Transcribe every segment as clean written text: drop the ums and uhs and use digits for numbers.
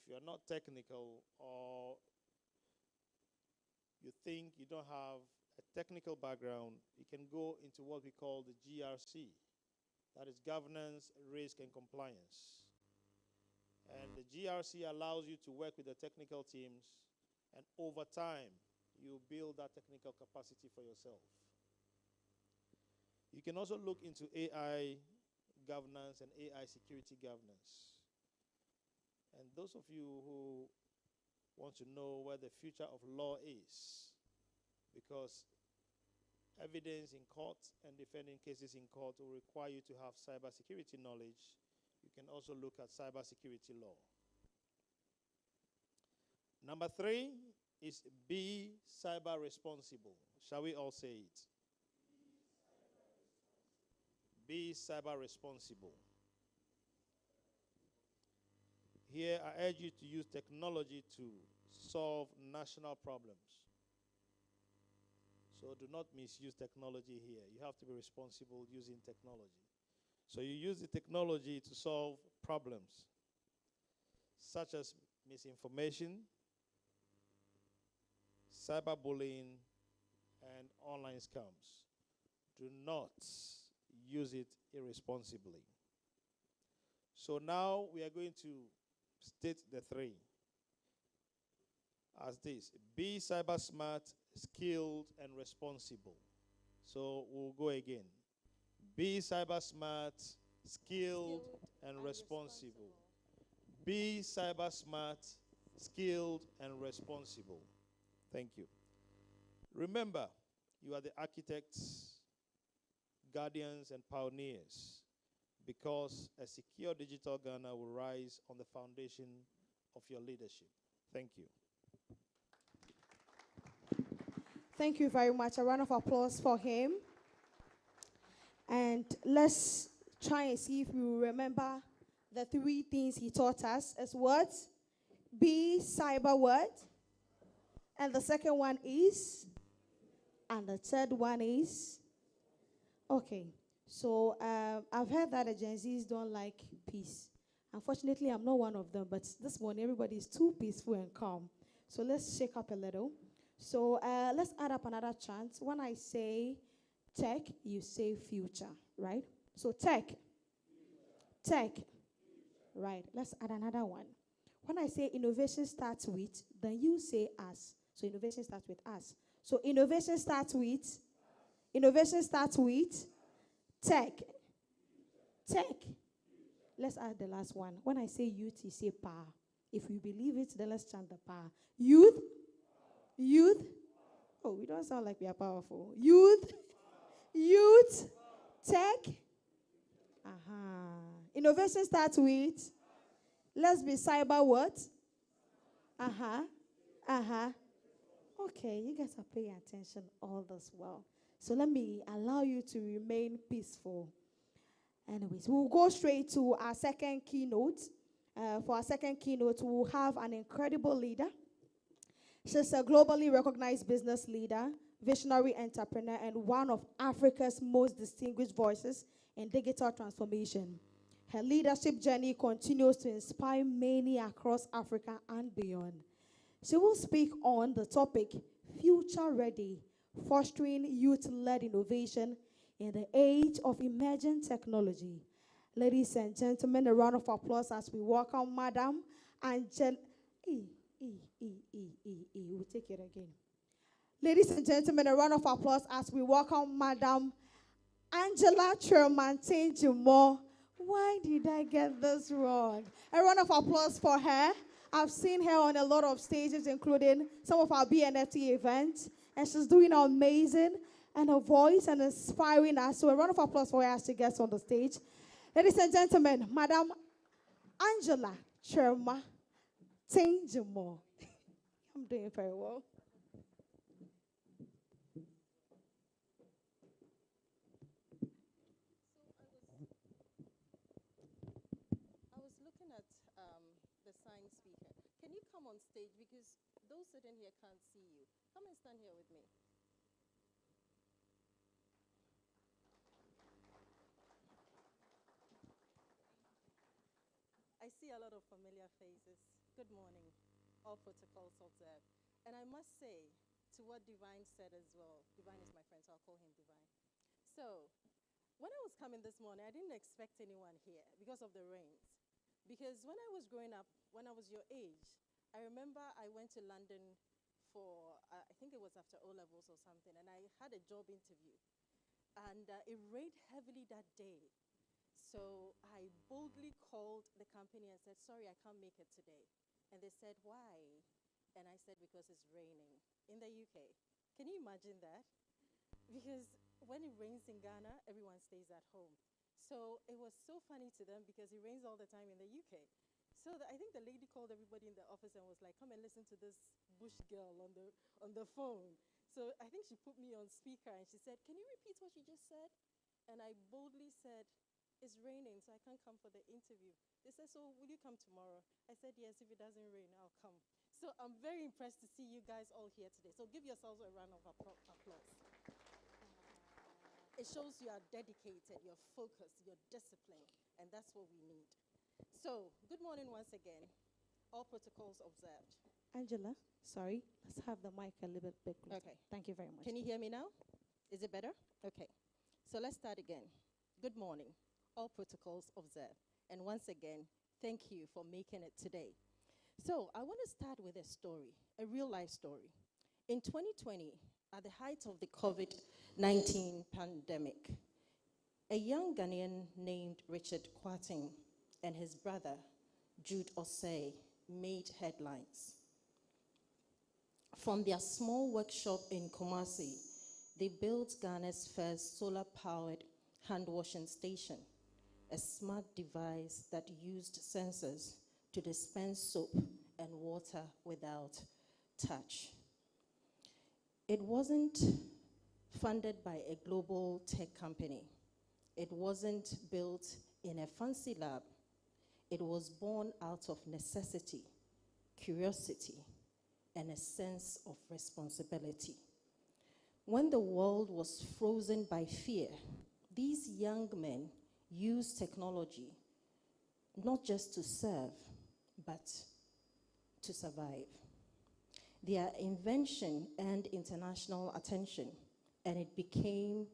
if you're not technical or you think you don't have a technical background, you can go into what we call the GRC. That is governance, risk, and compliance. And the GRC allows you to work with the technical teams, and over time, you build that technical capacity for yourself. You can also look into AI governance and AI security governance. And those of you who want to know where the future of law is, because evidence in court and defending cases in court will require you to have cybersecurity knowledge, you can also look at cybersecurity law. Number 3 is be cyber responsible. Shall we all say it? Be cyber responsible. Here, I urge you to use technology to solve national problems. So do not misuse technology here. You have to be responsible using technology. So you use the technology to solve problems, such as misinformation, cyberbullying, and online scams. Do not use it irresponsibly. So now we are going to state the 3 as this: be cyber smart, skilled, and responsible. So we'll go again. Be cyber smart, skilled, and responsible. Be cyber smart, skilled, and responsible. Thank you. Remember, you are the architects, guardians, and pioneers, because a secure digital Ghana will rise on the foundation of your leadership. Thank you. Thank you very much. A round of applause for him. And let's try and see if we remember the 3 things he taught us as what? Be cyber what? And the second one is? And the third one is? Okay. So I've heard that the Gen Zs don't like peace. Unfortunately, I'm not one of them, but this morning everybody is too peaceful and calm. So let's shake up a little. So let's add up another chant. When I say tech, you say future, right? So tech. Right. Let's add another one. When I say innovation starts with, then you say us. So innovation starts with us. So innovation starts with tech. Let's add the last one. When I say youth, you say power. If you believe it, then let's chant the power. Youth. Oh, we don't sound like we are powerful. Youth, tech. Innovation starts with, let's be cyber what? Okay, you guys are paying attention all this well. So let me allow you to remain peaceful. Anyways, we'll go straight to our second keynote. For our second keynote, we'll have an incredible leader. She's a globally recognized business leader, visionary entrepreneur, and one of Africa's most distinguished voices in digital transformation. Her leadership journey continues to inspire many across Africa and beyond. She will speak on the topic, Future Ready, Fostering Youth-Led Innovation in the Age of Emerging Technology. Ladies and gentlemen, a round of applause as we welcome Madam Angela. We'll take it again. Ladies and gentlemen, a round of applause as we welcome Madam Angela Chermantin-Jumo. Why did I get this wrong? A round of applause for her. I've seen her on a lot of stages, including some of our BNFT events, and she's doing amazing, and her voice and inspiring us. So a round of applause for her as she gets on the stage. Ladies and gentlemen, Madam Angela Chermantin-Jumo. I'm doing very well. I was looking at the sign speaker. Can you come on stage, because those sitting here can't see you. Come and stand here with me. I see a lot of familiar faces. Good morning. All protocols observed. And I must say, to what Divine said as well, Divine is my friend, so I'll call him Divine. So, when I was coming this morning, I didn't expect anyone here because of the rains. Because when I was growing up, when I was your age, I remember I went to London for, I think it was after O-levels or something, and I had a job interview. And it rained heavily that day. So I boldly called the company and said, sorry, I can't make it today. And they said, why? And I said, because it's raining in the UK. Can you imagine that? Because when it rains in Ghana, everyone stays at home. So it was so funny to them because it rains all the time in the UK. So I think the lady called everybody in the office and was like, come and listen to this bush girl on the phone. So I think she put me on speaker and she said, can you repeat what you just said? And I boldly said, it's raining, so I can't come for the interview. They said, so will you come tomorrow? I said, yes, if it doesn't rain, I'll come. So I'm very impressed to see you guys all here today. So give yourselves a round of applause. It shows you are dedicated, you're focused, you're disciplined, and that's what we need. So, good morning once again. All protocols observed. Angela, sorry, let's have the mic a little bit closer. Okay. Thank you very much. Can you hear me now? Is it better? Okay. So let's start again. Good morning. All protocols observed. And once again, thank you for making it today. So I want to start with a story, a real life story. In 2020, at the height of the COVID-19 pandemic, a young Ghanaian named Richard Kwarteng and his brother, Jude Osei, made headlines. From their small workshop in Kumasi, they built Ghana's first solar-powered hand-washing station, a smart device that used sensors to dispense soap and water without touch. It wasn't funded by a global tech company. It wasn't built in a fancy lab. It was born out of necessity, curiosity, and a sense of responsibility. When the world was frozen by fear, these young men used technology not just to serve, but to survive. Their invention earned international attention, and it became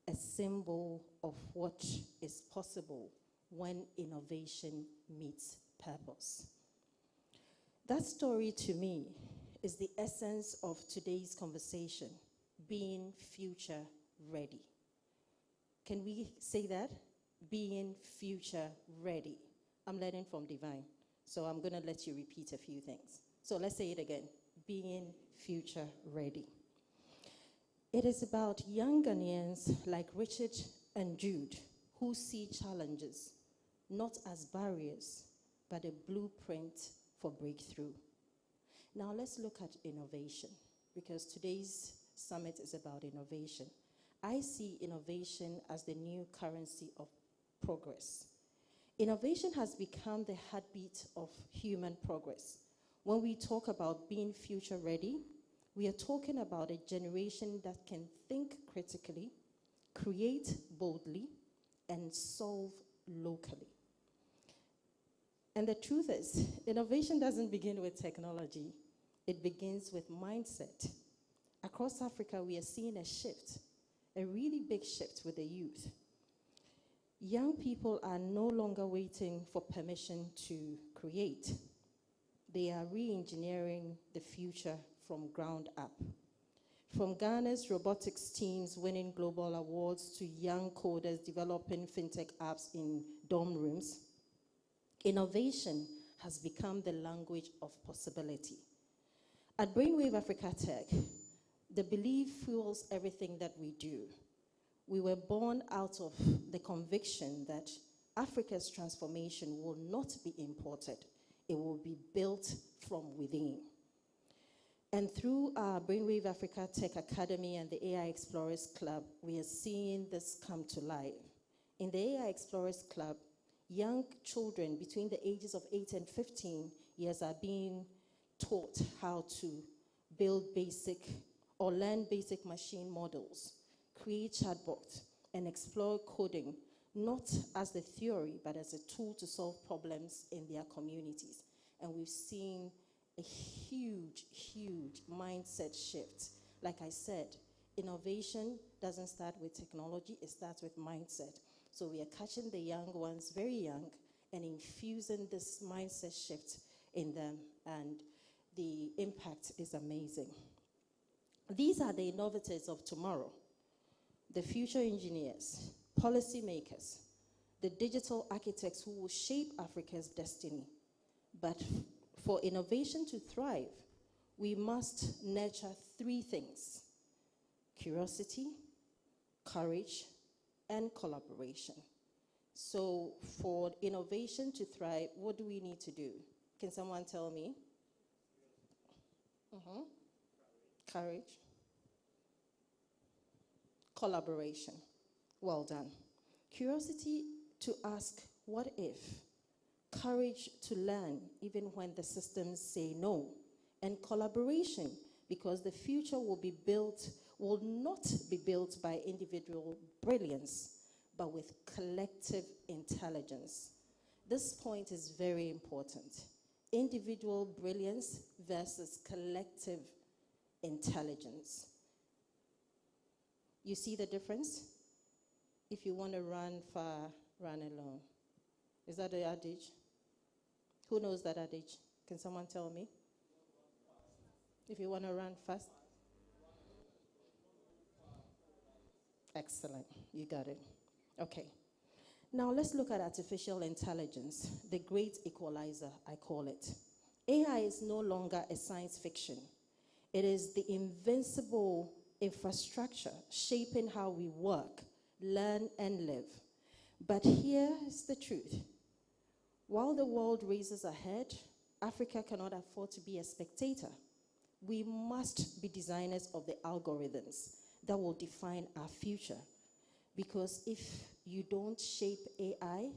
a symbol of what is possible when innovation meets purpose. That story, to me, is the essence of today's conversation, being future ready. Can we say that? Being future ready. I'm learning from Divine, so I'm going to let you repeat a few things. So let's say it again. Being future ready. It is about young Ghanaians like Richard and Jude who see challenges not as barriers, but a blueprint for breakthrough. Now let's look at innovation, because today's summit is about innovation. I see innovation as the new currency of progress. Innovation has become the heartbeat of human progress. When we talk about being future ready, we are talking about a generation that can think critically, create boldly, and solve locally. And the truth is, innovation doesn't begin with technology. It begins with mindset. Across Africa, we are seeing a shift, a really big shift with the youth. Young people are no longer waiting for permission to create. They are re-engineering the future from ground up. From Ghana's robotics teams winning global awards to young coders developing fintech apps in dorm rooms, innovation has become the language of possibility. At Brainwave Africa Tech, the belief fuels everything that we do. We were born out of the conviction that Africa's transformation will not be imported. It will be built from within. And through our Brainwave Africa Tech Academy and the AI Explorers Club, we are seeing this come to life. In the AI Explorers Club, young children between the ages of 8 and 15 years are being taught how to build basic or learn basic machine models, create chatbots, and explore coding not as the theory, but as a tool to solve problems in their communities. And we've seen a huge, huge mindset shift. Like I said, innovation doesn't start with technology, it starts with mindset. So we are catching the young ones very young and infusing this mindset shift in them, and the impact is amazing. These are the innovators of tomorrow, the future engineers, policymakers, the digital architects who will shape Africa's destiny. But for innovation to thrive, we must nurture three things: curiosity, courage, and collaboration. So for innovation to thrive, what do we need to do? Can someone tell me? Courage. Collaboration. Well done. Curiosity to ask, what if? Courage to learn, even when the systems say no. And collaboration, because the future will not be built by individual brilliance, but with collective intelligence. This point is very important. Individual brilliance versus collective intelligence. You see the difference? If you want to run far, run alone. Is that the adage? Who knows that adage? Can someone tell me? If you want to run fast. Excellent. You got it. Okay. Now let's look at artificial intelligence, the great equalizer, I call it. AI is no longer a science fiction. It is the invincible infrastructure shaping how we work, learn, and live. But here's the truth. While the world races ahead, Africa cannot afford to be a spectator. We must be designers of the algorithms that will define our future. Because if you don't shape AI,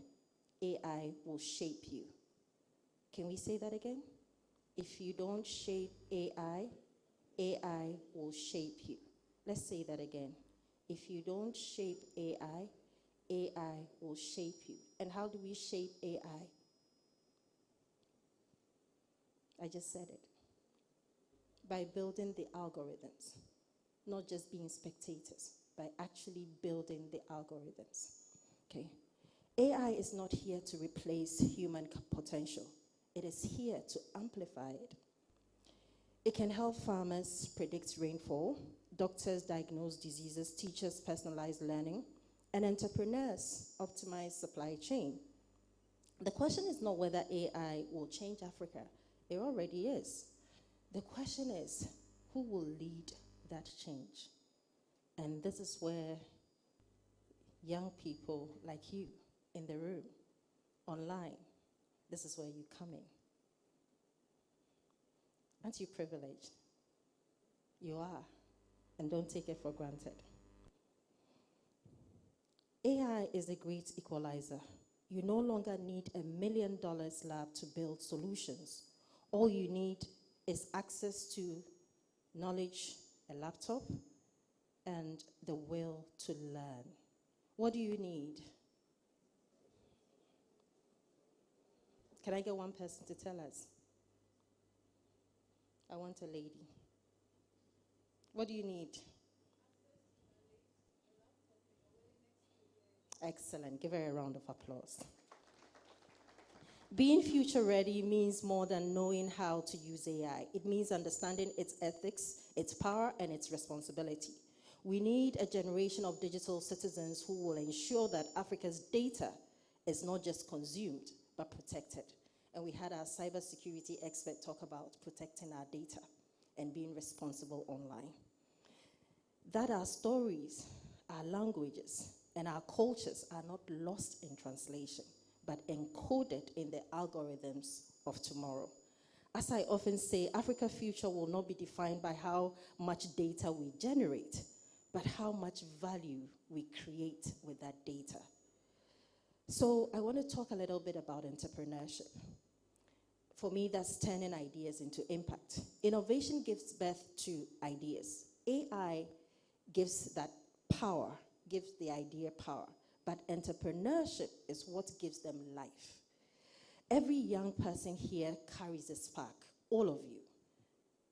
AI will shape you. Can we say that again? If you don't shape AI, AI will shape you. Let's say that again. If you don't shape AI, AI will shape you. And how do we shape AI? I just said it. By building the algorithms, not just being spectators, by actually building the algorithms. Okay. AI is not here to replace human potential. It is here to amplify it. It can help farmers predict rainfall, doctors diagnose diseases, teachers personalize learning, and entrepreneurs optimize supply chain. The question is not whether AI will change Africa. It already is. The question is, who will lead that change? And this is where young people like you in the room, online, this is where you come in. Aren't you privileged? You are, and don't take it for granted. AI is a great equalizer. You no longer need $1 million lab to build solutions. All you need is access to knowledge, a laptop, and the will to learn. What do you need? Can I get one person to tell us? I want a lady. What do you need? Excellent. Give her a round of applause. Being future ready means more than knowing how to use AI. It means understanding its ethics, its power, and its responsibility. We need a generation of digital citizens who will ensure that Africa's data is not just consumed, but protected. And we had our cybersecurity expert talk about protecting our data and being responsible online. That our stories, our languages, and our cultures are not lost in translation, but encoded in the algorithms of tomorrow. As I often say, Africa's future will not be defined by how much data we generate, but how much value we create with that data. So I want to talk a little bit about entrepreneurship. For me, that's turning ideas into impact. Innovation gives birth to ideas. AI gives that power, gives the idea power. but entrepreneurship is what gives them life. Every young person here carries a spark, all of you.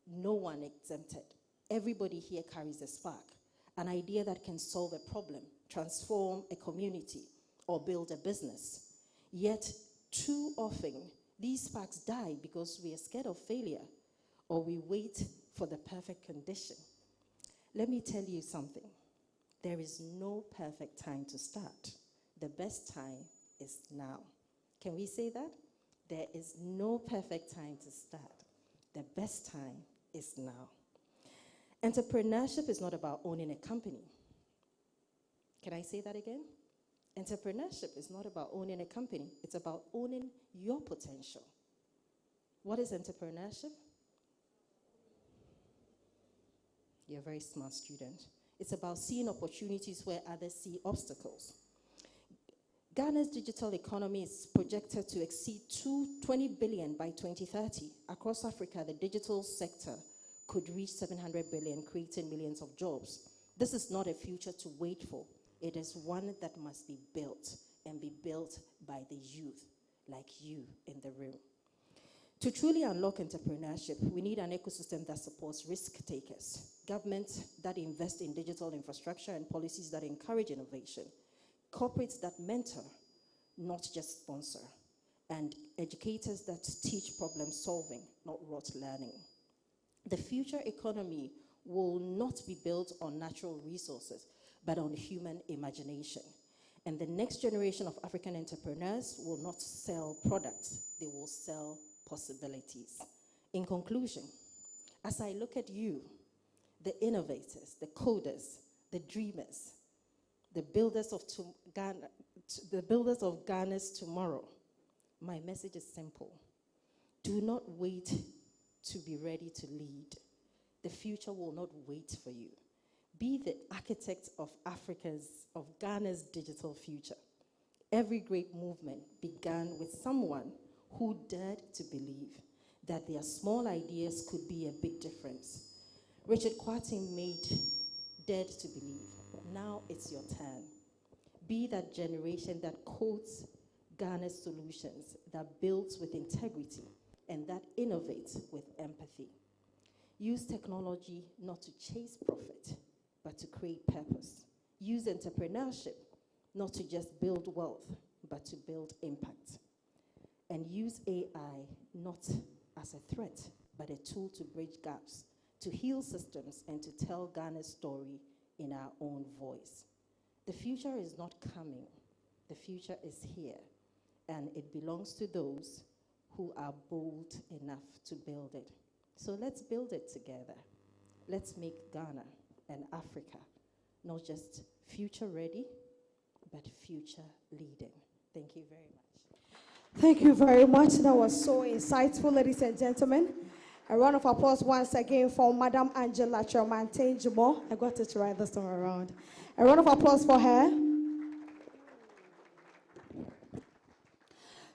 No one exempted. Everybody here carries a spark, an idea that can solve a problem, transform a community, or build a business. Yet, too often, these sparks die because we are scared of failure, or we wait for the perfect condition. Let me tell you something. There is no perfect time to start. The best time is now. Can we say that? There is no perfect time to start. The best time is now. Entrepreneurship is not about owning a company. Can I say that again? Entrepreneurship is not about owning a company. It's about owning your potential. What is entrepreneurship? You're a very smart student. It's about seeing opportunities where others see obstacles. Ghana's digital economy is projected to exceed 20 billion by 2030. Across Africa, the digital sector could reach 700 billion, creating millions of jobs. This is not a future to wait for. It is one that must be built, and be built by the youth, like you in the room. To truly unlock entrepreneurship, we need an ecosystem that supports risk takers, governments that invest in digital infrastructure and policies that encourage innovation, corporates that mentor, not just sponsor, and educators that teach problem solving, not rote learning. The future economy will not be built on natural resources, but on human imagination. And the next generation of African entrepreneurs will not sell products, they will sell possibilities. In conclusion, as I look at you, the innovators, the coders, the dreamers, the builders of Ghana's tomorrow, my message is simple. Do not wait to be ready to lead. The future will not wait for you. Be the architect of Ghana's digital future. Every great movement began with someone who dared to believe that their small ideas could be a big difference. Richard Kwarteng dared to believe. Now it's your turn. Be that generation that codes Ghana's solutions, that builds with integrity, and that innovates with empathy. Use technology not to chase profit, but to create purpose. Use entrepreneurship not to just build wealth, but to build impact. And use AI not as a threat, but a tool to bridge gaps, to heal systems, and to tell Ghana's story in our own voice. The future is not coming. The future is here, and it belongs to those who are bold enough to build it. So let's build it together. Let's make Ghana and Africa not just future ready, but future leading. Thank you very much. Thank you very much. That was so insightful, ladies and gentlemen. A round of applause once again for Madam Angela Chermanten-Jumo. I got it right this time around. A round of applause for her.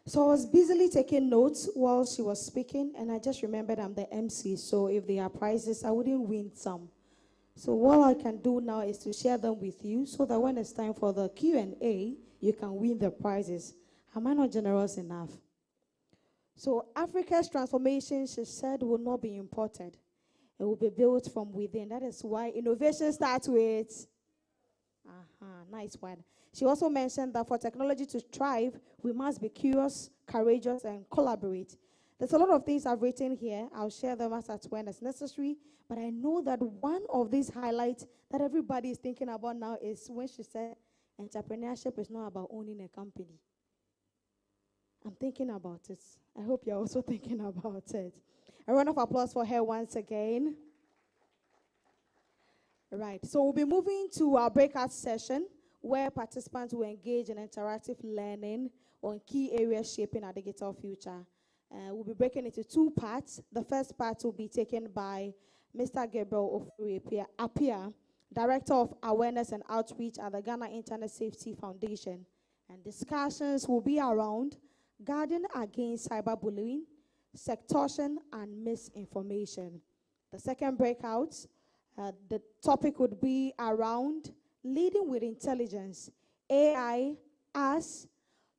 So I was busily taking notes while she was speaking, and I just remembered I'm the MC, so if there are prizes, I wouldn't win some. So what I can do now is to share them with you so that when it's time for the Q&A, you can win the prizes. Am I not generous enough? So Africa's transformation, she said, will not be imported. It will be built from within. That is why innovation starts with... nice one. She also mentioned that for technology to thrive, we must be curious, courageous, and collaborate. There's a lot of things I've written here. I'll share them as at when it's necessary. But I know that one of these highlights that everybody is thinking about now is when she said, entrepreneurship is not about owning a company. I'm thinking about it. I hope you're also thinking about it. A round of applause for her once again. Right, so we'll be moving to our breakout session where participants will engage in interactive learning on key areas shaping our digital future. We'll be breaking into two parts. The first part will be taken by Mr. Gabriel Apia, Director of Awareness and Outreach at the Ghana Internet Safety Foundation. And discussions will be around guarding against cyberbullying, sectortion, and misinformation. The second breakout, the topic would be around leading with intelligence AI as.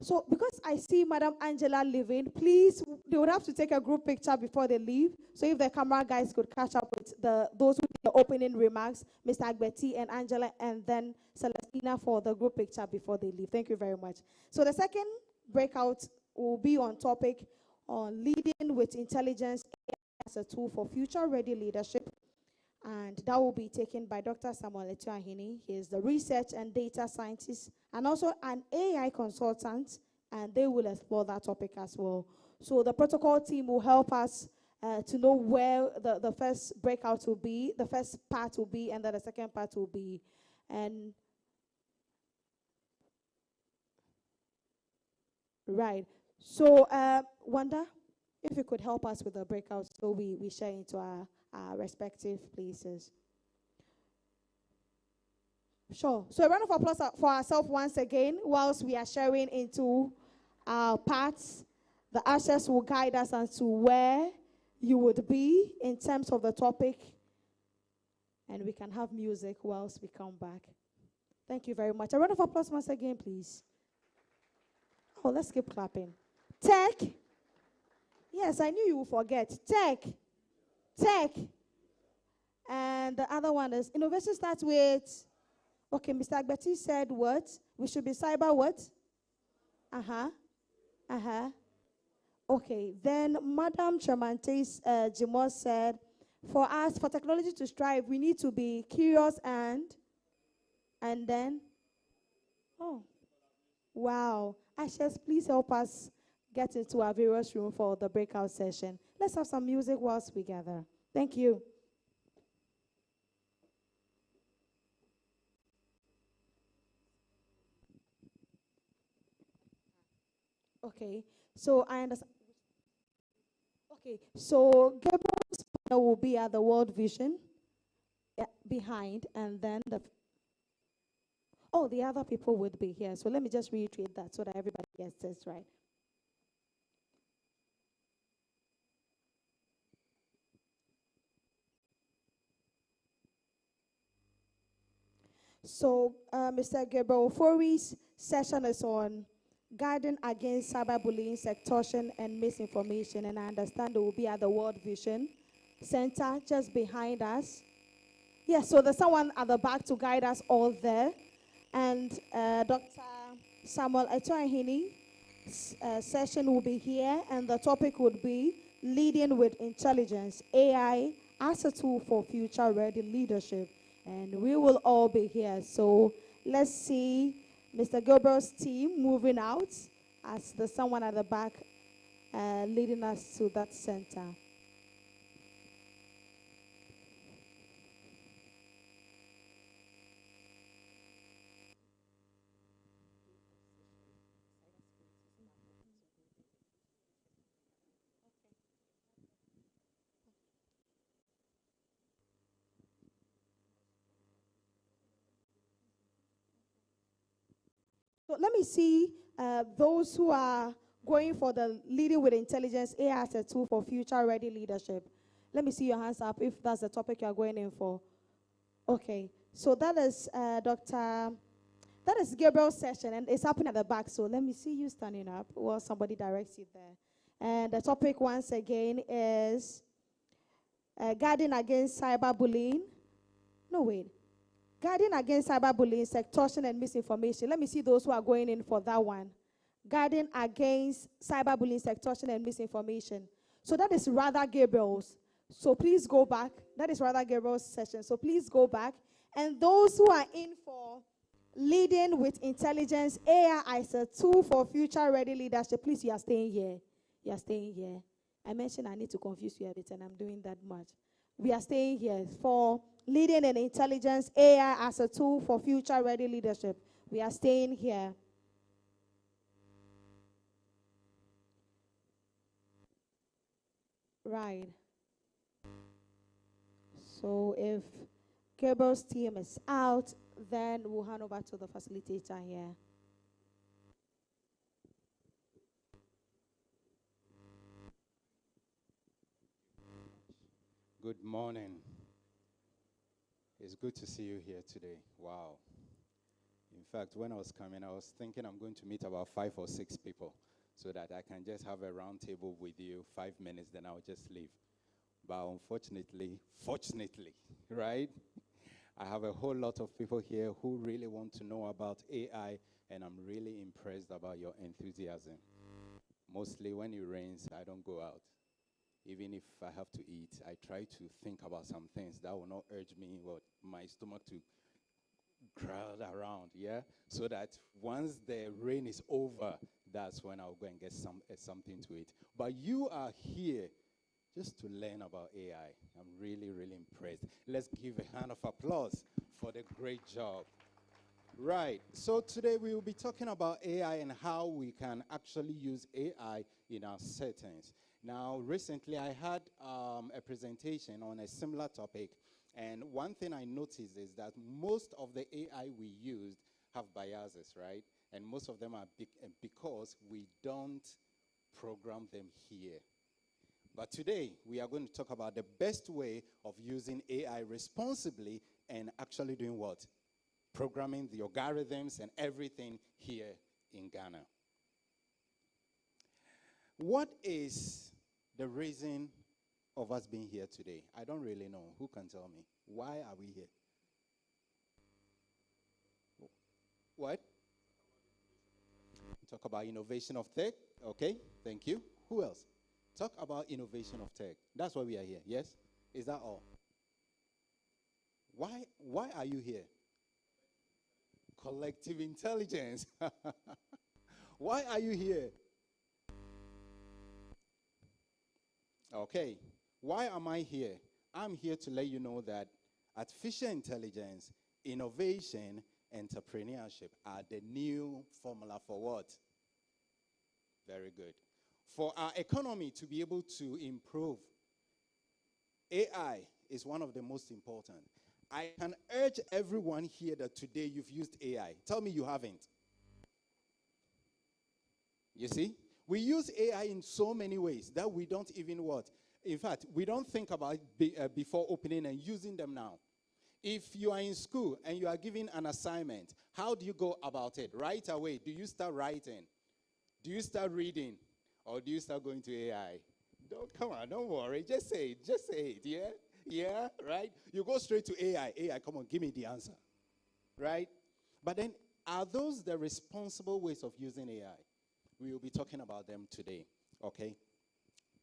So, because I see Madam Angela leaving, please, they would have to take a group picture before they leave. So, if the camera guys could catch up with those who did the opening remarks, Mr. Agbeti and Angela, and then Celestina for the group picture before they leave. Thank you very much. So, the second breakout will be on topic on leading with intelligence as a tool for future-ready leadership. And that will be taken by Dr. Samuel Etuahini. He is the research and data scientist and also an AI consultant, and they will explore that topic as well. So the protocol team will help us to know where the first breakout will be, the first part will be, and then the second part will be. And right. So Wanda, if you could help us with the breakout so we share into our respective places. Sure. So a round of applause for ourselves once again whilst we are sharing into our parts. The ushers will guide us as to where you would be in terms of the topic. And we can have music whilst we come back. Thank you very much. A round of applause once again, please. Oh, let's keep clapping. Tech. Yes, I knew you would forget. Tech. And the other one is innovation starts with, okay, Mr. Agbeti said what? We should be cyber what? Okay, then Madam Tremantes Jimos said, for us, for technology to strive, we need to be curious and then, oh, wow. Ashes, please help us get into our various room for the breakout session. Let's have some music whilst we gather. Thank you. Okay, so I understand. Okay, so Gabriel's partner will be at the World Vision behind, and then the other people would be here. So let me just reiterate that so that everybody gets this right. So Mr. Gabriel Fori's session is on guarding against cyberbullying, extortion, and misinformation. And I understand it will be at the World Vision Center just behind us. Yes, so there's someone at the back to guide us all there. And Dr. Samuel Etuahini's session will be here, and the topic would be leading with intelligence, AI as a tool for future-ready leadership. And we will all be here. So let's see Mr. Gilbert's team moving out as there's someone at the back leading us to that center. So let me see those who are going for the leading with intelligence, AI as a tool for future-ready leadership. Let me see your hands up if that's the topic you are going in for. Okay, so that is that is Gabriel's session, and it's happening at the back. So let me see you standing up while somebody directs you there. And the topic once again is guarding against cyberbullying. No, wait. Guarding against cyberbullying, extortion, and misinformation. Let me see those who are going in for that one. Guarding against cyberbullying, extortion, and misinformation. So that is rather Gabriel's. So please go back. That is rather Gabriel's session. So please go back. And those who are in for leading with intelligence, AI as a tool for future-ready leadership, please, you are staying here. You are staying here. I mentioned I need to confuse you a bit, and I'm doing that much. We are staying here for leading in intelligence, AI as a tool for future-ready leadership. We are staying here. Right. So if Gabriel's team is out, then we'll hand over to the facilitator here. Good morning. It's good to see you here today. Wow. In fact, when I was coming, I was thinking I'm going to meet about 5 or 6 people so that I can just have a round table with you, 5 minutes, then I'll just leave. But unfortunately, fortunately, right? I have a whole lot of people here who really want to know about AI, and I'm really impressed about your enthusiasm. Mostly when it rains, I don't go out. Even if I have to eat, I try to think about some things that will not urge me or my stomach to crowd around, yeah? So that once the rain is over, that's when I'll go and get something to eat. But you are here just to learn about AI. I'm really, really impressed. Let's give a hand of applause for the great job. Right. So today we will be talking about AI and how we can actually use AI in our settings. Now, recently I had a presentation on a similar topic, and one thing I noticed is that most of the AI we used have biases, right? And most of them are because we don't program them here. But today, we are going to talk about the best way of using AI responsibly and actually doing what? Programming the algorithms and everything here in Ghana. What is the reason of us being here today? I don't really know. Who can tell me? Why are we here? What? Talk about innovation of tech. Okay, thank you. Who else? Talk about innovation of tech. That's why we are here. Yes? Is that all? Why are you here? Collective intelligence. Why are you here? Okay. Why am I here? I'm here to let you know that artificial intelligence, innovation, entrepreneurship are the new formula for what? Very good. For our economy to be able to improve, AI is one of the most important. I can urge everyone here that today you've used AI. Tell me you haven't. You see? We use AI in so many ways that we don't even what? In fact, we don't think about it before opening and using them now. If you are in school and you are given an assignment, how do you go about it? Right away, do you start writing? Do you start reading? Or do you start going to AI? Come on, don't worry. Just say it, yeah? Yeah, right? You go straight to AI. AI, come on, give me the answer. Right? But then, are those the responsible ways of using AI? We will be talking about them today, okay?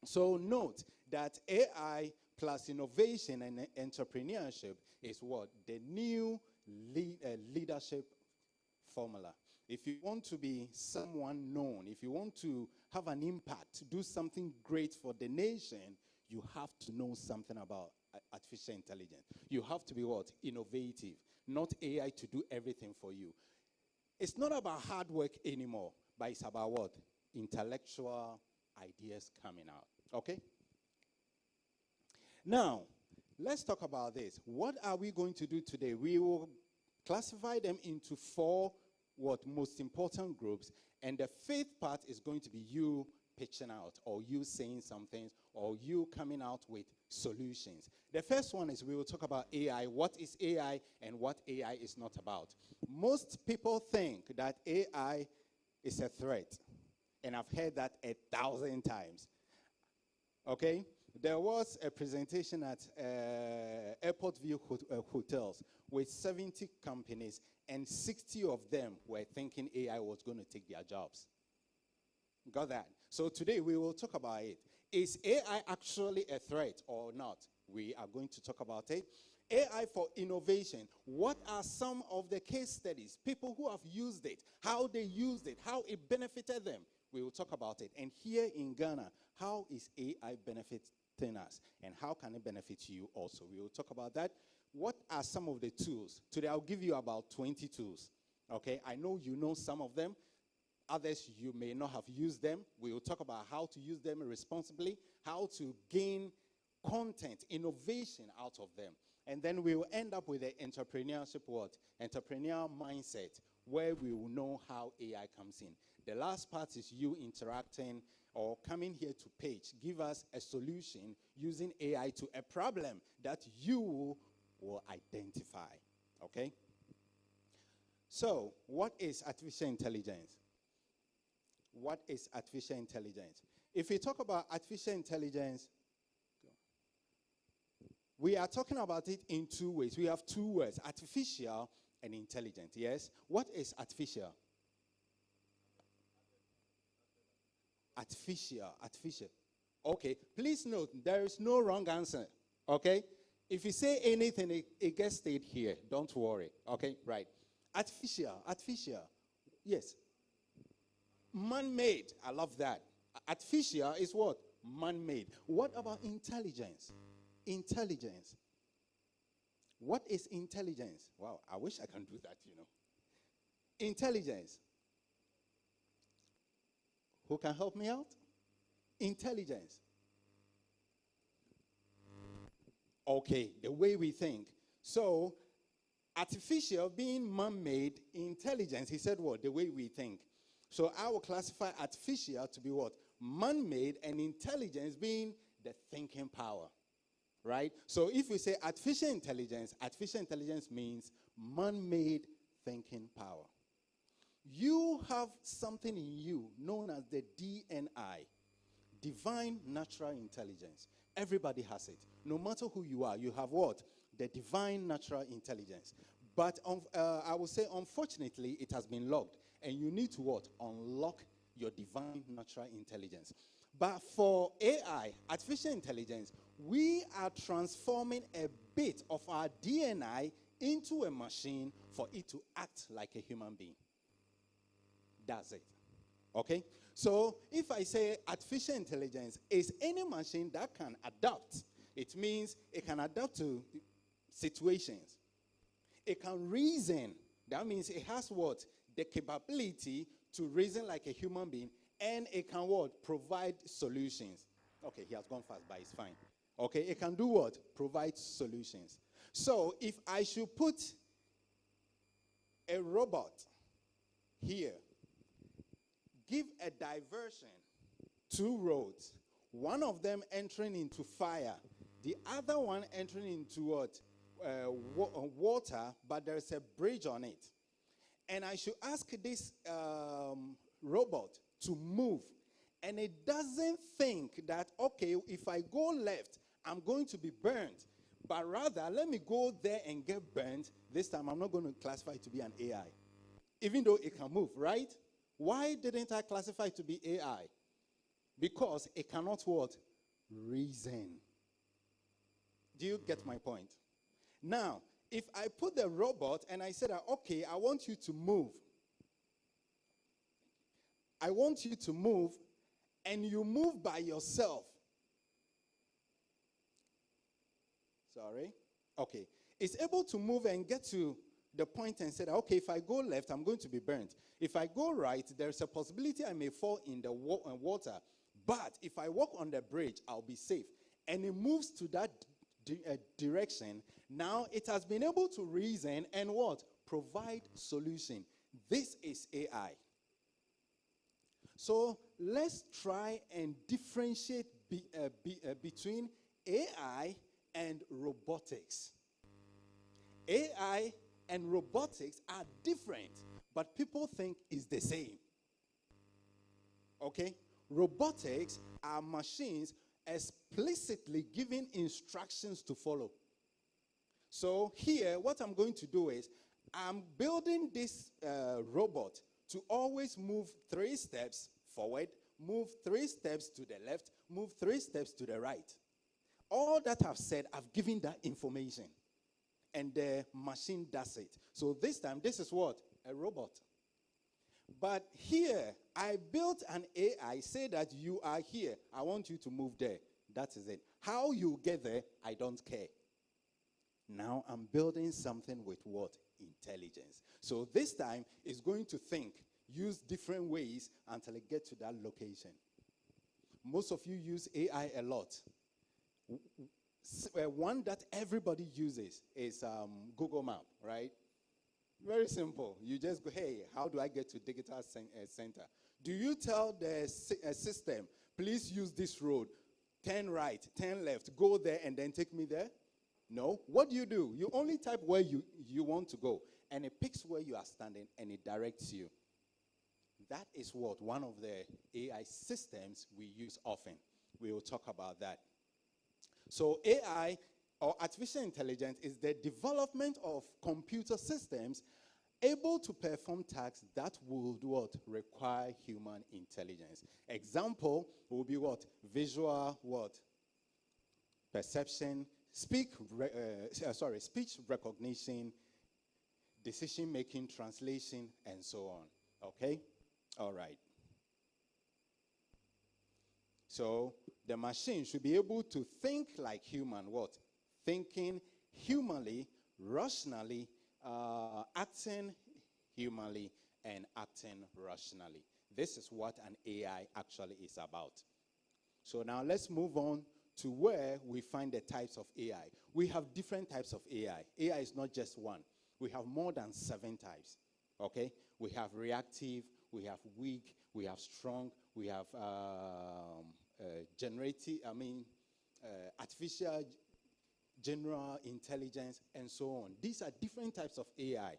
So note that AI plus innovation and entrepreneurship is what? The new leadership formula. If you want to be someone known, if you want to have an impact, do something great for the nation, you have to know something about artificial intelligence. You have to be what? Innovative. Not AI to do everything for you. It's not about hard work anymore, but it's about what? Intellectual ideas coming out. Okay? Now, let's talk about this. What are we going to do today? We will classify them into 4 most important groups, and the 5th part is going to be you pitching out, or you saying something, or you coming out with solutions. The first one is we will talk about AI, what is AI, and what AI is not about. Most people think that AI is a threat, and I've heard that 1,000 times. Okay? There was a presentation at Airport View Hotels with 70 companies, and 60 of them were thinking AI was going to take their jobs. Got that? So today we will talk about it. Is AI actually a threat or not? We are going to talk about it. AI for innovation. What are some of the case studies? People who have used it, how they used it, how it benefited them. We will talk about it. And here in Ghana, how is AI benefiting us? And how can it benefit you also? We will talk about that. What are some of the tools? Today I'll give you about 20 tools. Okay, I know you know some of them. Others you may not have used them. We will talk about how to use them responsibly, how to gain content, innovation out of them. And then we will end up with the entrepreneurship word, entrepreneurial mindset, where we will know how AI comes in. The last part is you interacting or coming here to pitch. Give us a solution using AI to a problem that you will identify. Okay? So, what is artificial intelligence? What is artificial intelligence? If we talk about artificial intelligence, we are talking about it in two ways. We have two words, artificial and intelligent. Yes? What is artificial? Artificial. Okay, please note, there is no wrong answer. Okay? If you say anything, it gets stayed here. Don't worry. Okay? Right. Artificial. Yes. Man-made. I love that. Artificial is what? Man-made. What about intelligence? Intelligence. What is intelligence? Wow, I wish I can do that, Intelligence. Who can help me out? Intelligence. Okay, the way we think. So, artificial being man-made, intelligence, he said what? The way we think. So, I will classify artificial to be what? Man-made, and intelligence being the thinking power. Right? So, if we say artificial intelligence means man-made thinking power. You have something in you known as the DNI, Divine Natural Intelligence. Everybody has it. No matter who you are, you have what? The Divine Natural Intelligence. But I will say, unfortunately, it has been locked. And you need to what? Unlock your Divine Natural Intelligence. But for AI, artificial intelligence, we are transforming a bit of our DNI into a machine for it to act like a human being. That's it. Okay? So if I say artificial intelligence is any machine that can adapt, it means it can adapt to situations. It can reason. That means it has what? The capability to reason like a human being, and it can what? Provide solutions. Okay, he has gone fast, but it's fine. Okay, it can do what? Provide solutions. So if I should put a robot here, give a diversion, two roads, one of them entering into fire, the other one entering into what? Water, but there's a bridge on it. And I should ask this robot to move. And it doesn't think that, okay, if I go left, I'm going to be burnt. But rather, let me go there and get burnt. This time, I'm not going to classify it to be an AI. Even though it can move, right? Why didn't I classify it to be AI? Because it cannot what? Reason. Do you get my point? Now, if I put the robot and I said, okay, I want you to move. I want you to move, and you move by yourself. Sorry? Okay. It's able to move and get to the point and said, okay, if I go left, I'm going to be burnt. If I go right, there's a possibility I may fall in the water. But if I walk on the bridge, I'll be safe. And it moves to that direction. Now it has been able to reason and what? Provide solution. This is AI. So let's try and differentiate between AI and robotics. AI and robotics are different, but people think it's the same. Okay? Robotics are machines explicitly giving instructions to follow. So here, what I'm going to do is, I'm building this robot to always move 3 steps forward, move 3 steps to the left, move 3 steps to the right. All that I've said, I've given that information. And the machine does it. So this time, this is what? A robot. But here, I built an AI, say that you are here. I want you to move there. That is it. How you get there, I don't care. Now I'm building something with what? Intelligence. So this time, it's going to think, use different ways until it gets to that location. Most of you use AI a lot. One that everybody uses is Google Map, right? Very simple. You just go, hey, how do I get to digital center? Do you tell the system, please use this road, turn right, turn left, go there, and then take me there? No. What do? You only type where you want to go. and it picks where you are standing and it directs you. That is what one of the AI systems we use often. We will talk about that. So AI, or artificial intelligence, is the development of computer systems able to perform tasks that would what? Require human intelligence. Example will be what? Visual what? Perception, speech recognition, decision making, translation, and so on. Okay? All right. So the machine should be able to think like human. What? Thinking humanly, rationally, acting humanly, and acting rationally. This is what an AI actually is about. So now let's move on to where we find the types of AI. We have different types of AI. AI is not just one. We have more than 7 types. Okay? We have reactive, we have weak, we have strong, we have artificial general intelligence, and so on. These are different types of AI.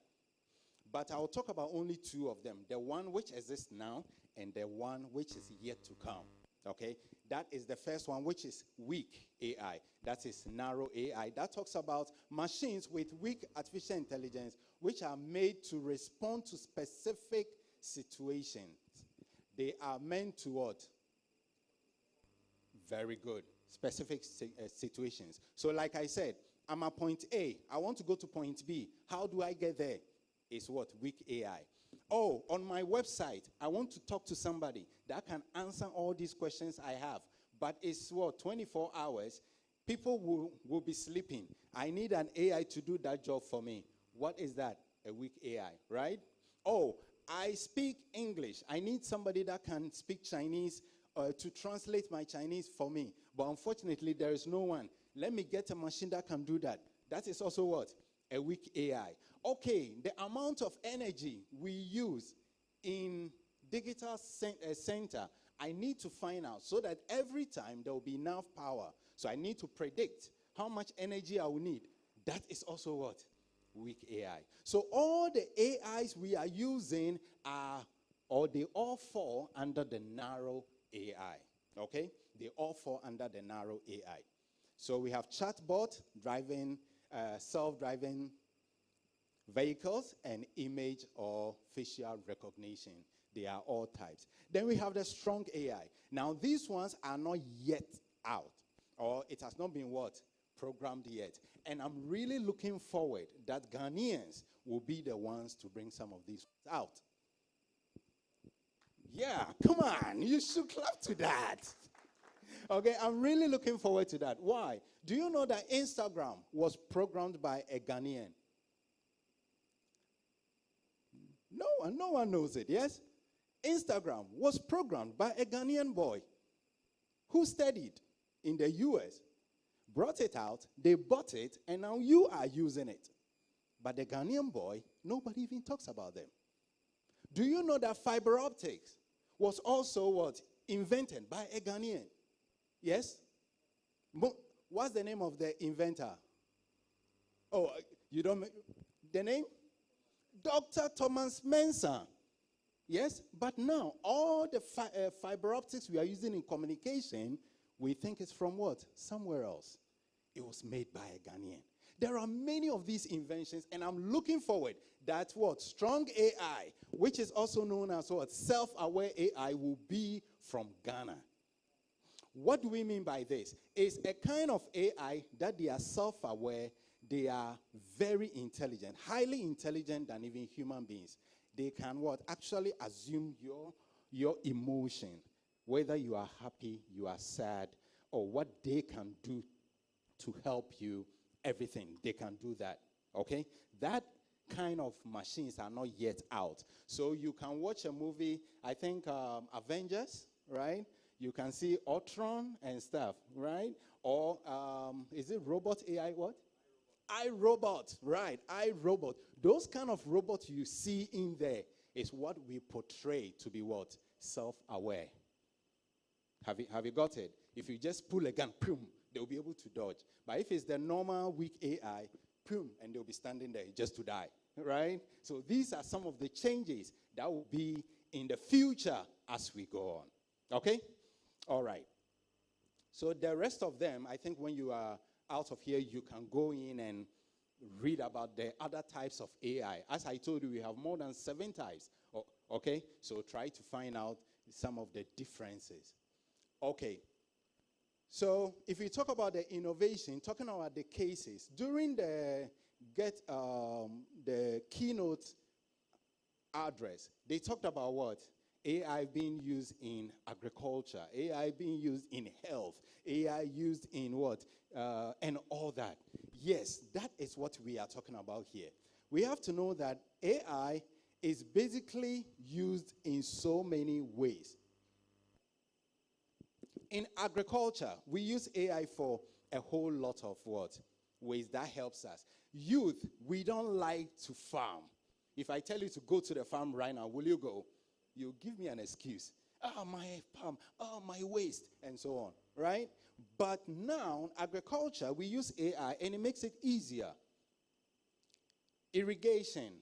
But I'll talk about only 2 of them. The one which exists now and the one which is yet to come. Okay? That is the first one, which is weak AI. That is narrow AI. That talks about machines with weak artificial intelligence which are made to respond to specific situations. They are meant to what? Very good. Specific situations. So like I said, I'm at point A. I want to go to point B. How do I get there? It's what? Weak AI. Oh, on my website, I want to talk to somebody that can answer all these questions I have. But it's what? 24 hours. People will be sleeping. I need an AI to do that job for me. What is that? A weak AI, right? Oh, I speak English. I need somebody that can speak Chinese to translate my Chinese for me. But unfortunately, there is no one. Let me get a machine that can do that. That is also what? A weak AI. Okay, the amount of energy we use in digital center, I need to find out so that every time there will be enough power. So I need to predict how much energy I will need. That is also what? Weak AI. So all the AIs we are using they all fall under the narrow AI. Okay? They all fall under the narrow AI. So we have chatbot, self-driving vehicles, and image or facial recognition. They are all types. Then we have the strong AI. Now these ones are not yet out, or it has not been what? Programmed yet. And I'm really looking forward that Ghanaians will be the ones to bring some of these out. Yeah, come on, you should clap to that. Okay, I'm really looking forward to that. Why? Do you know that Instagram was programmed by a Ghanaian? No one knows it, yes? Instagram was programmed by a Ghanaian boy who studied in the US, brought it out, they bought it, and now you are using it. But the Ghanaian boy, nobody even talks about them. Do you know that fiber optics was also what? Invented by a Ghanaian? Yes? What's the name of the inventor? Oh, you don't know the name? Dr. Thomas Mensah. Yes? But now, all the fiber optics we are using in communication, we think it's from what? Somewhere else. It was made by a Ghanaian. There are many of these inventions, and I'm looking forward that what? Strong AI, which is also known as what? Self-aware AI, will be from Ghana. What do we mean by this? It's a kind of AI that they are self-aware, they are very intelligent, highly intelligent than even human beings. They can what? Actually assume your emotion, whether you are happy, you are sad, or what they can do to help you, everything. They can do that, okay? That kind of machines are not yet out. So you can watch a movie, I think Avengers, right? You can see Ultron and stuff, right? Or is it robot AI what? iRobot, right, iRobot. Those kind of robots you see in there is what we portray to be what? Self-aware. Have you got it? If you just pull a gun, boom, they'll be able to dodge. But if it's the normal weak AI, boom, and they'll be standing there just to die. right? So these are some of the changes that will be in the future as we go on. Okay? All right. So the rest of them, I think when you are out of here, you can go in and read about the other types of AI. As I told you, we have more than 7 types. Okay? So try to find out some of the differences. Okay. So if we talk about the innovation, talking about the cases, during the keynote address, they talked about what? AI being used in agriculture, AI being used in health, AI used in what? And all that. Yes, that is what we are talking about here. We have to know that AI is basically used in so many ways. In agriculture, we use AI for a whole lot of what? Ways that helps us. Youth, we don't like to farm. If I tell you to go to the farm right now, will you go? You give me an excuse. Oh, my palm, oh, my waist, and so on, right? But now, agriculture, we use AI, and it makes it easier. Irrigation,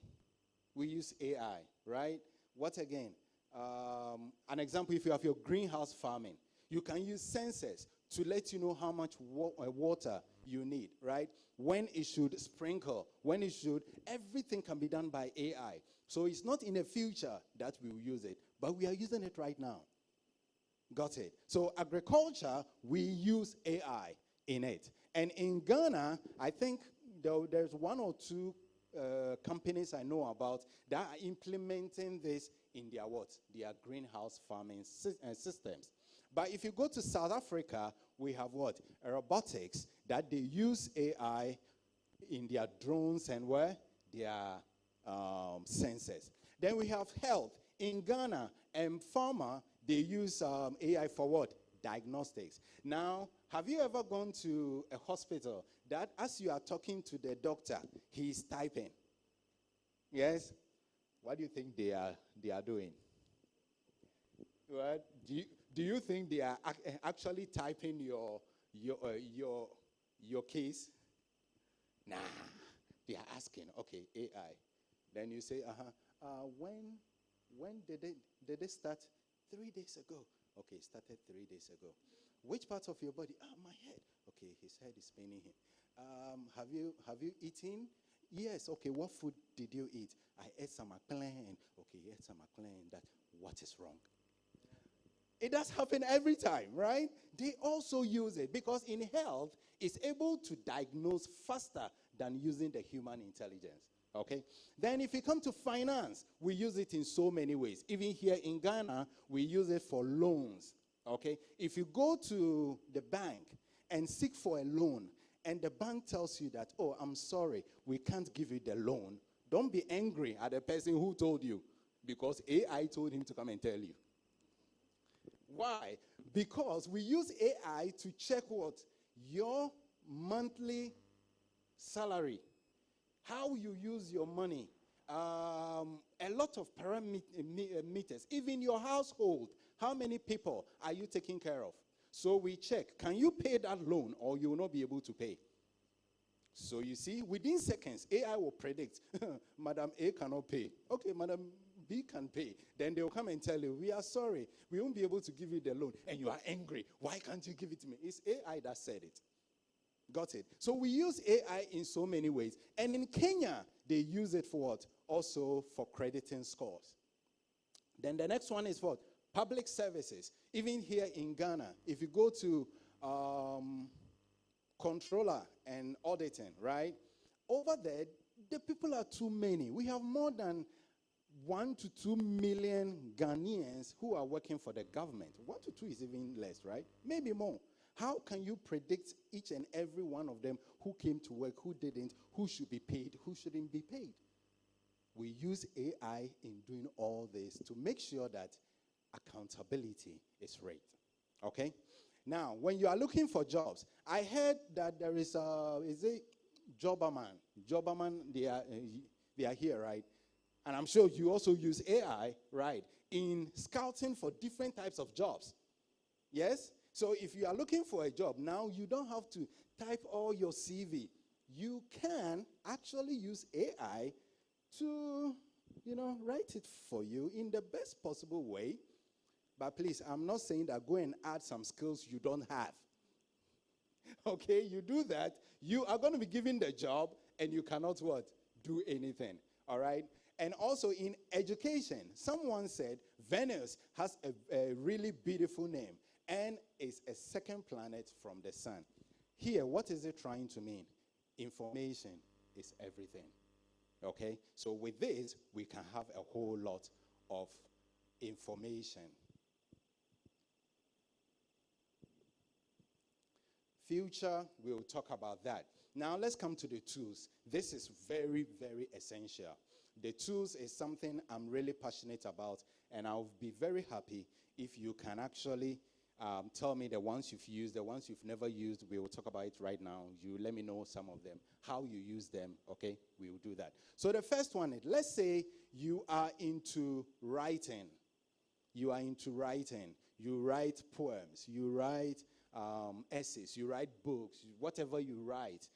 we use AI, right? What again? An example, if you have your greenhouse farming, you can use sensors to let you know how much water you need, right? When it should sprinkle, when it should, everything can be done by AI. So it's not in the future that we will use it, but we are using it right now. Got it? So agriculture, we use AI in it. And in Ghana, I think there's 1 or 2 companies I know about that are implementing this in their what? Their greenhouse farming systems. But if you go to South Africa, we have what? Robotics, that they use AI in their drones and where? Their sensors. Then we have health. In Ghana and pharma, they use AI for what? Diagnostics. Now, have you ever gone to a hospital that as you are talking to the doctor, he's typing? Yes? What do you think they are doing? What? Do you think they are actually typing your case? Nah, they are asking. Okay, AI. Then you say, when did they start? 3 days ago. Okay, started 3 days ago. Which part of your body? My head. Okay, his head is paining him. Have you eaten? Yes. Okay, what food did you eat? I ate some McLean. Okay, you ate some McLean. What is wrong? It does happen every time, right? They also use it because in health, it's able to diagnose faster than using the human intelligence. Okay? Then if you come to finance, we use it in so many ways. Even here in Ghana, we use it for loans. Okay? If you go to the bank and seek for a loan, and the bank tells you that, oh, I'm sorry, we can't give you the loan, don't be angry at the person who told you, because AI told him to come and tell you. Why? Because we use AI to check what? Your monthly salary, how you use your money, a lot of parameters, even your household, how many people are you taking care of? So we check, can you pay that loan or you will not be able to pay? So you see, within seconds, AI will predict, Madam A cannot pay. Okay, Madam B can pay. Then they will come and tell you, we are sorry, we won't be able to give you the loan. And you are angry. Why can't you give it to me? It's AI that said it. Got it? So we use AI in so many ways. And in Kenya, they use it for what? Also for crediting scores. Then the next one is what? Public services. Even here in Ghana, if you go to controller and auditing, right? Over there, the people are too many. We have more than 1 to 2 million Ghanaians who are working for the government. 1 to 2 is even less, right? Maybe more. How can you predict each and every one of them who came to work, who didn't, who should be paid, who shouldn't be paid? We use AI in doing all this to make sure that accountability is right. Okay? Now, when you are looking for jobs, I heard that there is it Jobberman? Jobberman, they are here, right? And I'm sure you also use AI, right, in scouting for different types of jobs. Yes? So if you are looking for a job, now you don't have to type all your CV. You can actually use AI to, write it for you in the best possible way. But please, I'm not saying that go and add some skills you don't have. Okay, you do that, you are going to be given the job and you cannot what? Do anything. All right? And also in education, someone said Venus has a really beautiful name and is a second planet from the sun. Here, what is it trying to mean? Information is everything. Okay? So with this, we can have a whole lot of information. Future, we'll talk about that. Now let's come to the tools. This is very, very essential. The tools is something I'm really passionate about, and I'll be very happy if you can actually tell me the ones you've used, the ones you've never used. We will talk about it right now. You let me know some of them, how you use them, okay? We will do that. So the first one is, let's say you are into writing. You are into writing. You write poems. You write essays. You write books. Whatever you write,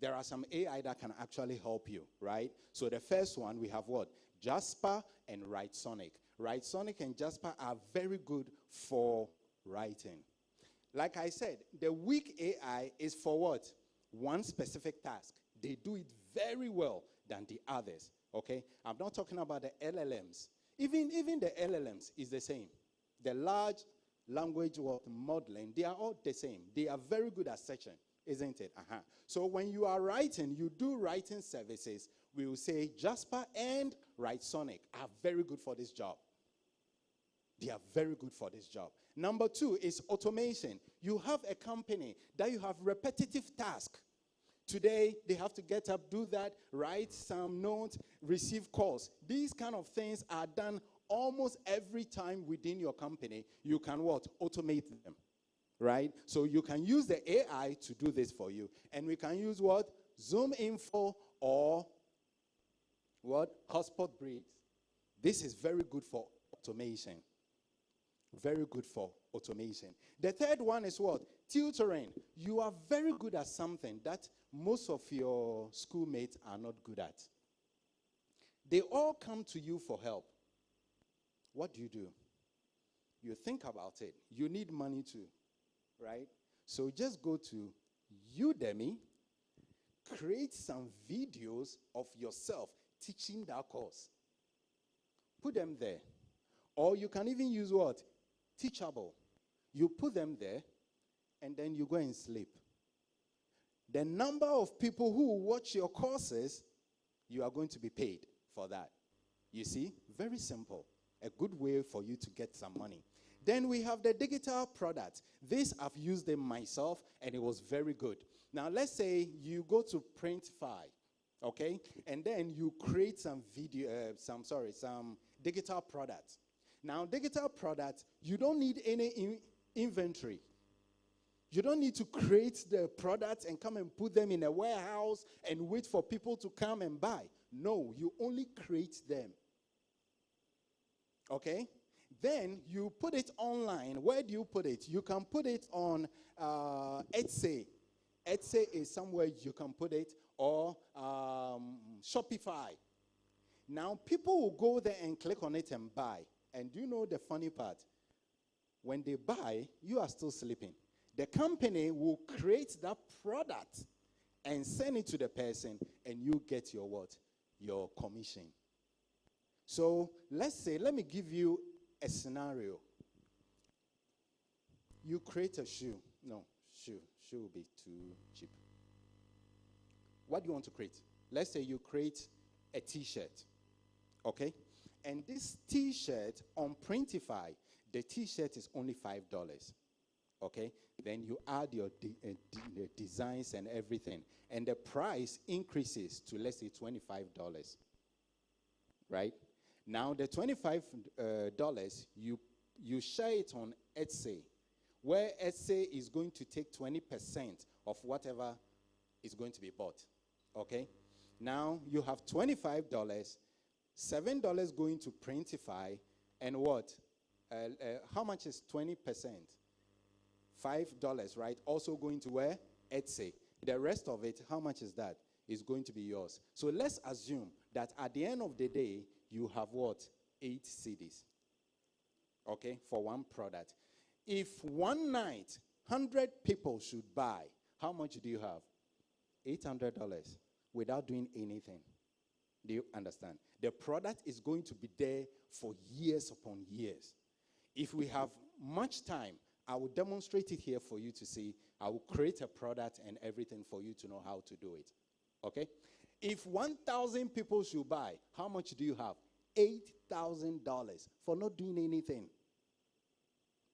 there are some AI that can actually help you, right? So the first one, we have what? Jasper and WriteSonic. WriteSonic and Jasper are very good for writing. Like I said, the weak AI is for what? One specific task. They do it very well than the others, okay? I'm not talking about the LLMs. Even the LLMs is the same. The large language modeling, they are all the same. They are very good at searching, isn't it? So when you are writing, you do writing services, we will say Jasper and WriteSonic are very good for this job. They are very good for this job. Number two is automation. You have a company that you have repetitive tasks. Today, they have to get up, do that, write some notes, receive calls. These kind of things are done almost every time within your company. You can what? Automate them, right? So you can use the AI to do this for you. And we can use what? ZoomInfo or what? HotspotBricks. This is very good for automation. Very good for automation. The third one is what? Tutoring. You are very good at something that most of your schoolmates are not good at. They all come to you for help. What do? You think about it. You need money too, right? So just go to Udemy, create some videos of yourself teaching that course. Put them there. Or you can even use what? Teachable. You put them there, and then you go and sleep. The number of people who watch your courses, you are going to be paid for that. You see? Very simple. A good way for you to get some money. Then we have the digital product. This, I've used them myself, and it was very good. Now, let's say you go to Printify, okay? And then you create some some digital products. Now, digital products, you don't need any inventory. You don't need to create the products and come and put them in a warehouse and wait for people to come and buy. No, you only create them. Okay? Then you put it online. Where do you put it? You can put it on Etsy. Etsy is somewhere you can put it, or Shopify. Now, people will go there and click on it and buy. And do you know the funny part? When they buy, you are still sleeping. The company will create that product and send it to the person, and you get your what? Your commission. So let's say, let me give you a scenario. You create a shoe. No, shoe will be too cheap. What do you want to create? Let's say you create a T-shirt, okay? And this T-shirt on Printify, the T-shirt is only $5, okay? Then you add your designs and everything, and the price increases to, let's say, $25, right? Now, the $25, you share it on Etsy, where Etsy is going to take 20% of whatever is going to be bought, okay? Now, you have $25, $7 going to Printify, and what? How much is 20%? $5, right? Also going to where? Etsy. The rest of it, how much is that? Is going to be yours. So let's assume that at the end of the day, you have what? 8 CDs. Okay, for one product. If one night 100 people should buy, how much do you have? $800 without doing anything. Do you understand? The product is going to be there for years upon years. If we have much time, I will demonstrate it here for you to see. I will create a product and everything for you to know how to do it. Okay? If 1,000 people should buy, how much do you have? $8,000 for not doing anything.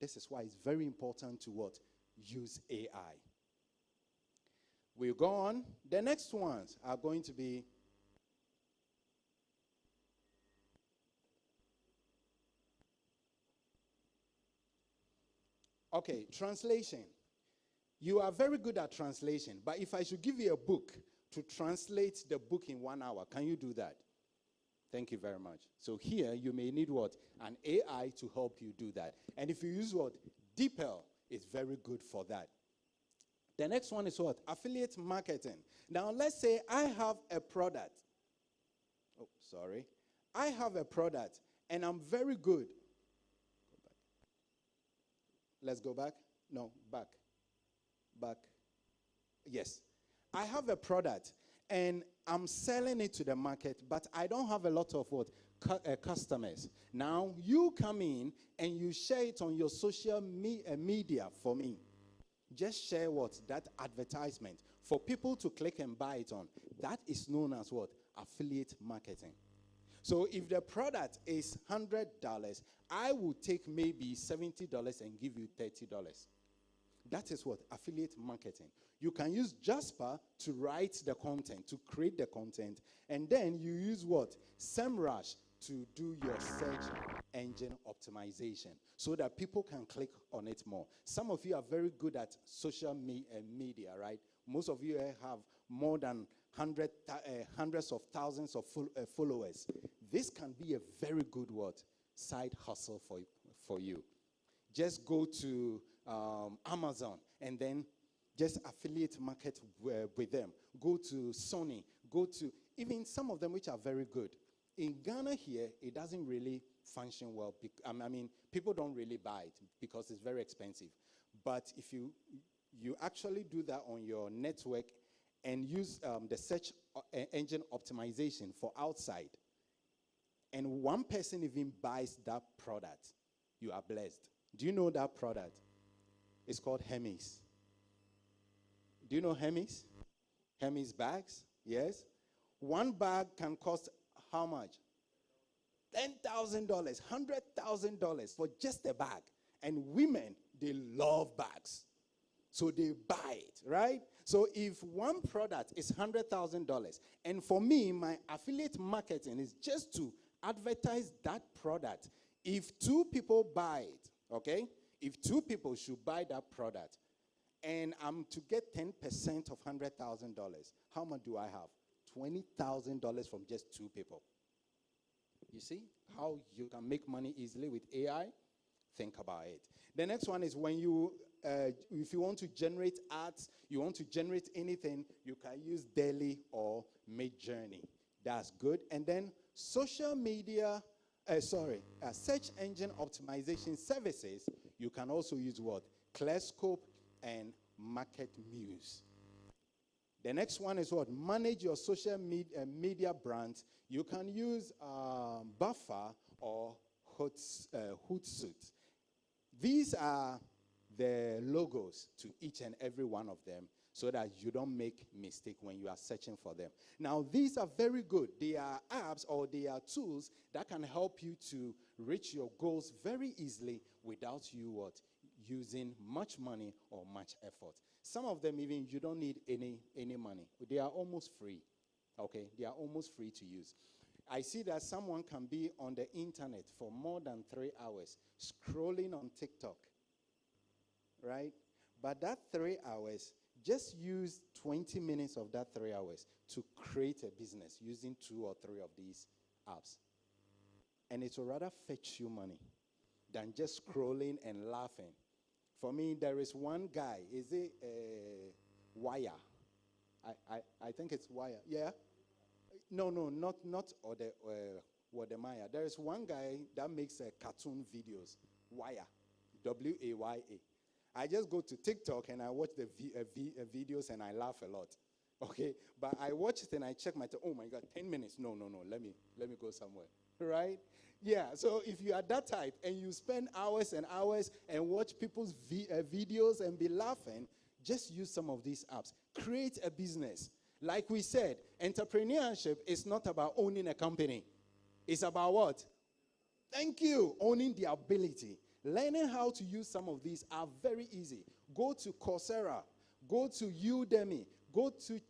This is why it's very important to what? Use AI. We'll go on. The next ones are going to be okay, translation. You are very good at translation, but if I should give you a book to translate the book in 1 hour, can you do that? Thank you very much. So here you may need what? An AI to help you do that. And if you use what? DeepL is very good for that. The next one is what? Affiliate marketing. Now let's say I have a product. Oh, sorry. I have a product and I'm very good. Go back. Let's go back. No, back. Back. Yes. I have a product and I'm selling it to the market, but I don't have a lot of what? Customers. Now you come in and you share it on your social media for me. Just share what? That advertisement for people to click and buy it on. That is known as what? Affiliate marketing. So if the product is $100, I will take maybe $70 and give you $30. That is what? Affiliate marketing. You can use Jasper to write the content, to create the content, and then you use what? SEMrush to do your search engine optimization so that people can click on it more. Some of you are very good at social media, right? Most of you have more than hundreds of thousands of followers. This can be a very good what? Side hustle for you. Just go to Amazon and then just affiliate market with them. Go to Sony. Go to even some of them which are very good. In Ghana here, it doesn't really function well. I mean, people don't really buy it because it's very expensive. But if you actually do that on your network and use the search engine optimization for outside, and one person even buys that product, you are blessed. Do you know that product? It's called Hermes. Do you know Hermes? Hermes bags, yes. One bag can cost how much? $10,000, $100,000 for just a bag. And women, they love bags. So they buy it, right? So if one product is $100,000, and for me, my affiliate marketing is just to advertise that product. If 2 people buy it, okay? If 2 people should buy that product, and I'm to get 10% of $100,000, how much do I have? $20,000 from just 2 people. You see how you can make money easily with AI? Think about it. The next one is when you, if you want to generate ads, you want to generate anything, you can use Daily or Midjourney. That's good. And then social media, search engine optimization services, you can also use what? ClearScope and MarketMuse. The next one is what? Manage your social media brands. You can use Buffer or Hootsuite. These are the logos to each and every one of them so that you don't make mistake when you are searching for them. Now, these are very good. They are apps or they are tools that can help you to reach your goals very easily without you what? Using much money or much effort. Some of them even you don't need any money. They are almost free. Okay, they are almost free to use. I see that someone can be on the internet for more than 3 hours scrolling on TikTok, right? But that 3 hours, just use 20 minutes of that 3 hours to create a business using 2 or 3 of these apps. And it will rather fetch you money than just scrolling and laughing. For me, there is one guy, is it Wire? I think it's Wire. Yeah? No, not Wodemaya. There is one guy that makes cartoon videos, Waya, Waya. I just go to TikTok and I watch the videos and I laugh a lot. Okay, but I watch it and I check my oh my God, 10 minutes. No. Let me go somewhere. Right? Yeah. So if you are that type and you spend hours and hours and watch people's videos and be laughing, just use some of these apps. Create a business. Like we said, entrepreneurship is not about owning a company. It's about what? Thank you. Owning the ability. Learning how to use some of these are very easy. Go to Coursera. Go to Udemy. Go to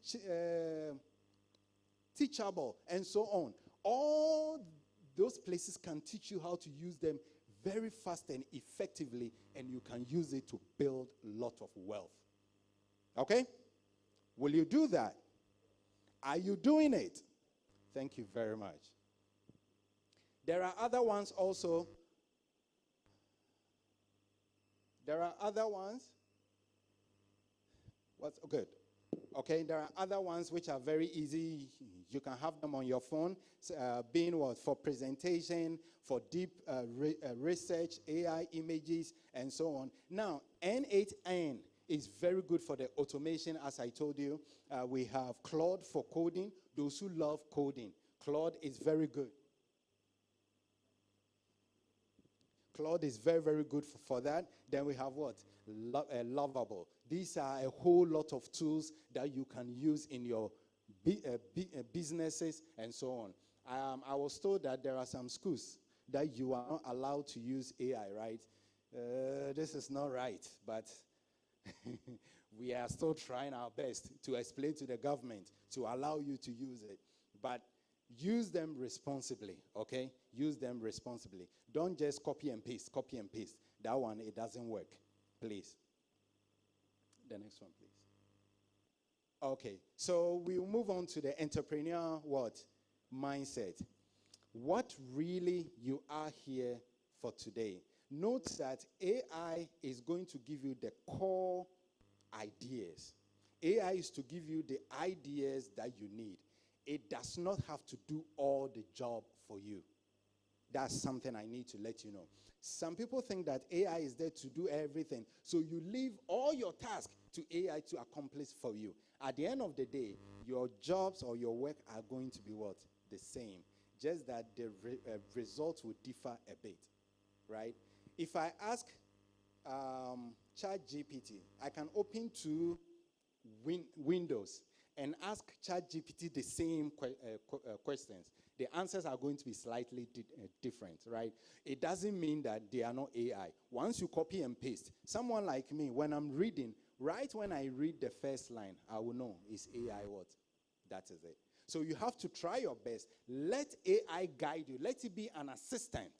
Teachable and so on. All those places can teach you how to use them very fast and effectively, and you can use it to build a lot of wealth. Okay? Will you do that? Are you doing it? Thank you very much. There are other ones also. There are other ones. What's good? Okay, there are other ones which are very easy. You can have them on your phone. Being what? For presentation, for deep research, AI images, and so on. Now, N8N is very good for the automation, as I told you. We have Claude for coding. Those who love coding, Claude is very good. Claude is very, very good for that. Then we have what? Lovable. These are a whole lot of tools that you can use in your businesses and so on. I was told that there are some schools that you are not allowed to use AI, right? This is not right, but we are still trying our best to explain to the government to allow you to use it. But use them responsibly, okay? Use them responsibly. Don't just copy and paste. That one, it doesn't work. Please. The next one, please. Okay, so we'll move on to the entrepreneur mindset. What really you are here for today. Note that AI is going to give you the core ideas. AI is to give you the ideas that you need. It does not have to do all the job for you. That's something I need to let you know. Some people think that AI is there to do everything, so you leave all your tasks to AI to accomplish for you. At the end of the day, your jobs or your work are going to be what? The same. Just that the results will differ a bit, right? If I ask ChatGPT, I can open to Windows and ask ChatGPT the same questions. The answers are going to be slightly different, right? It doesn't mean that they are not AI. Once you copy and paste, someone like me, when I'm reading, right when I read the first line, I will know it's AI what? That is it. So you have to try your best. Let AI guide you. Let it be an assistant,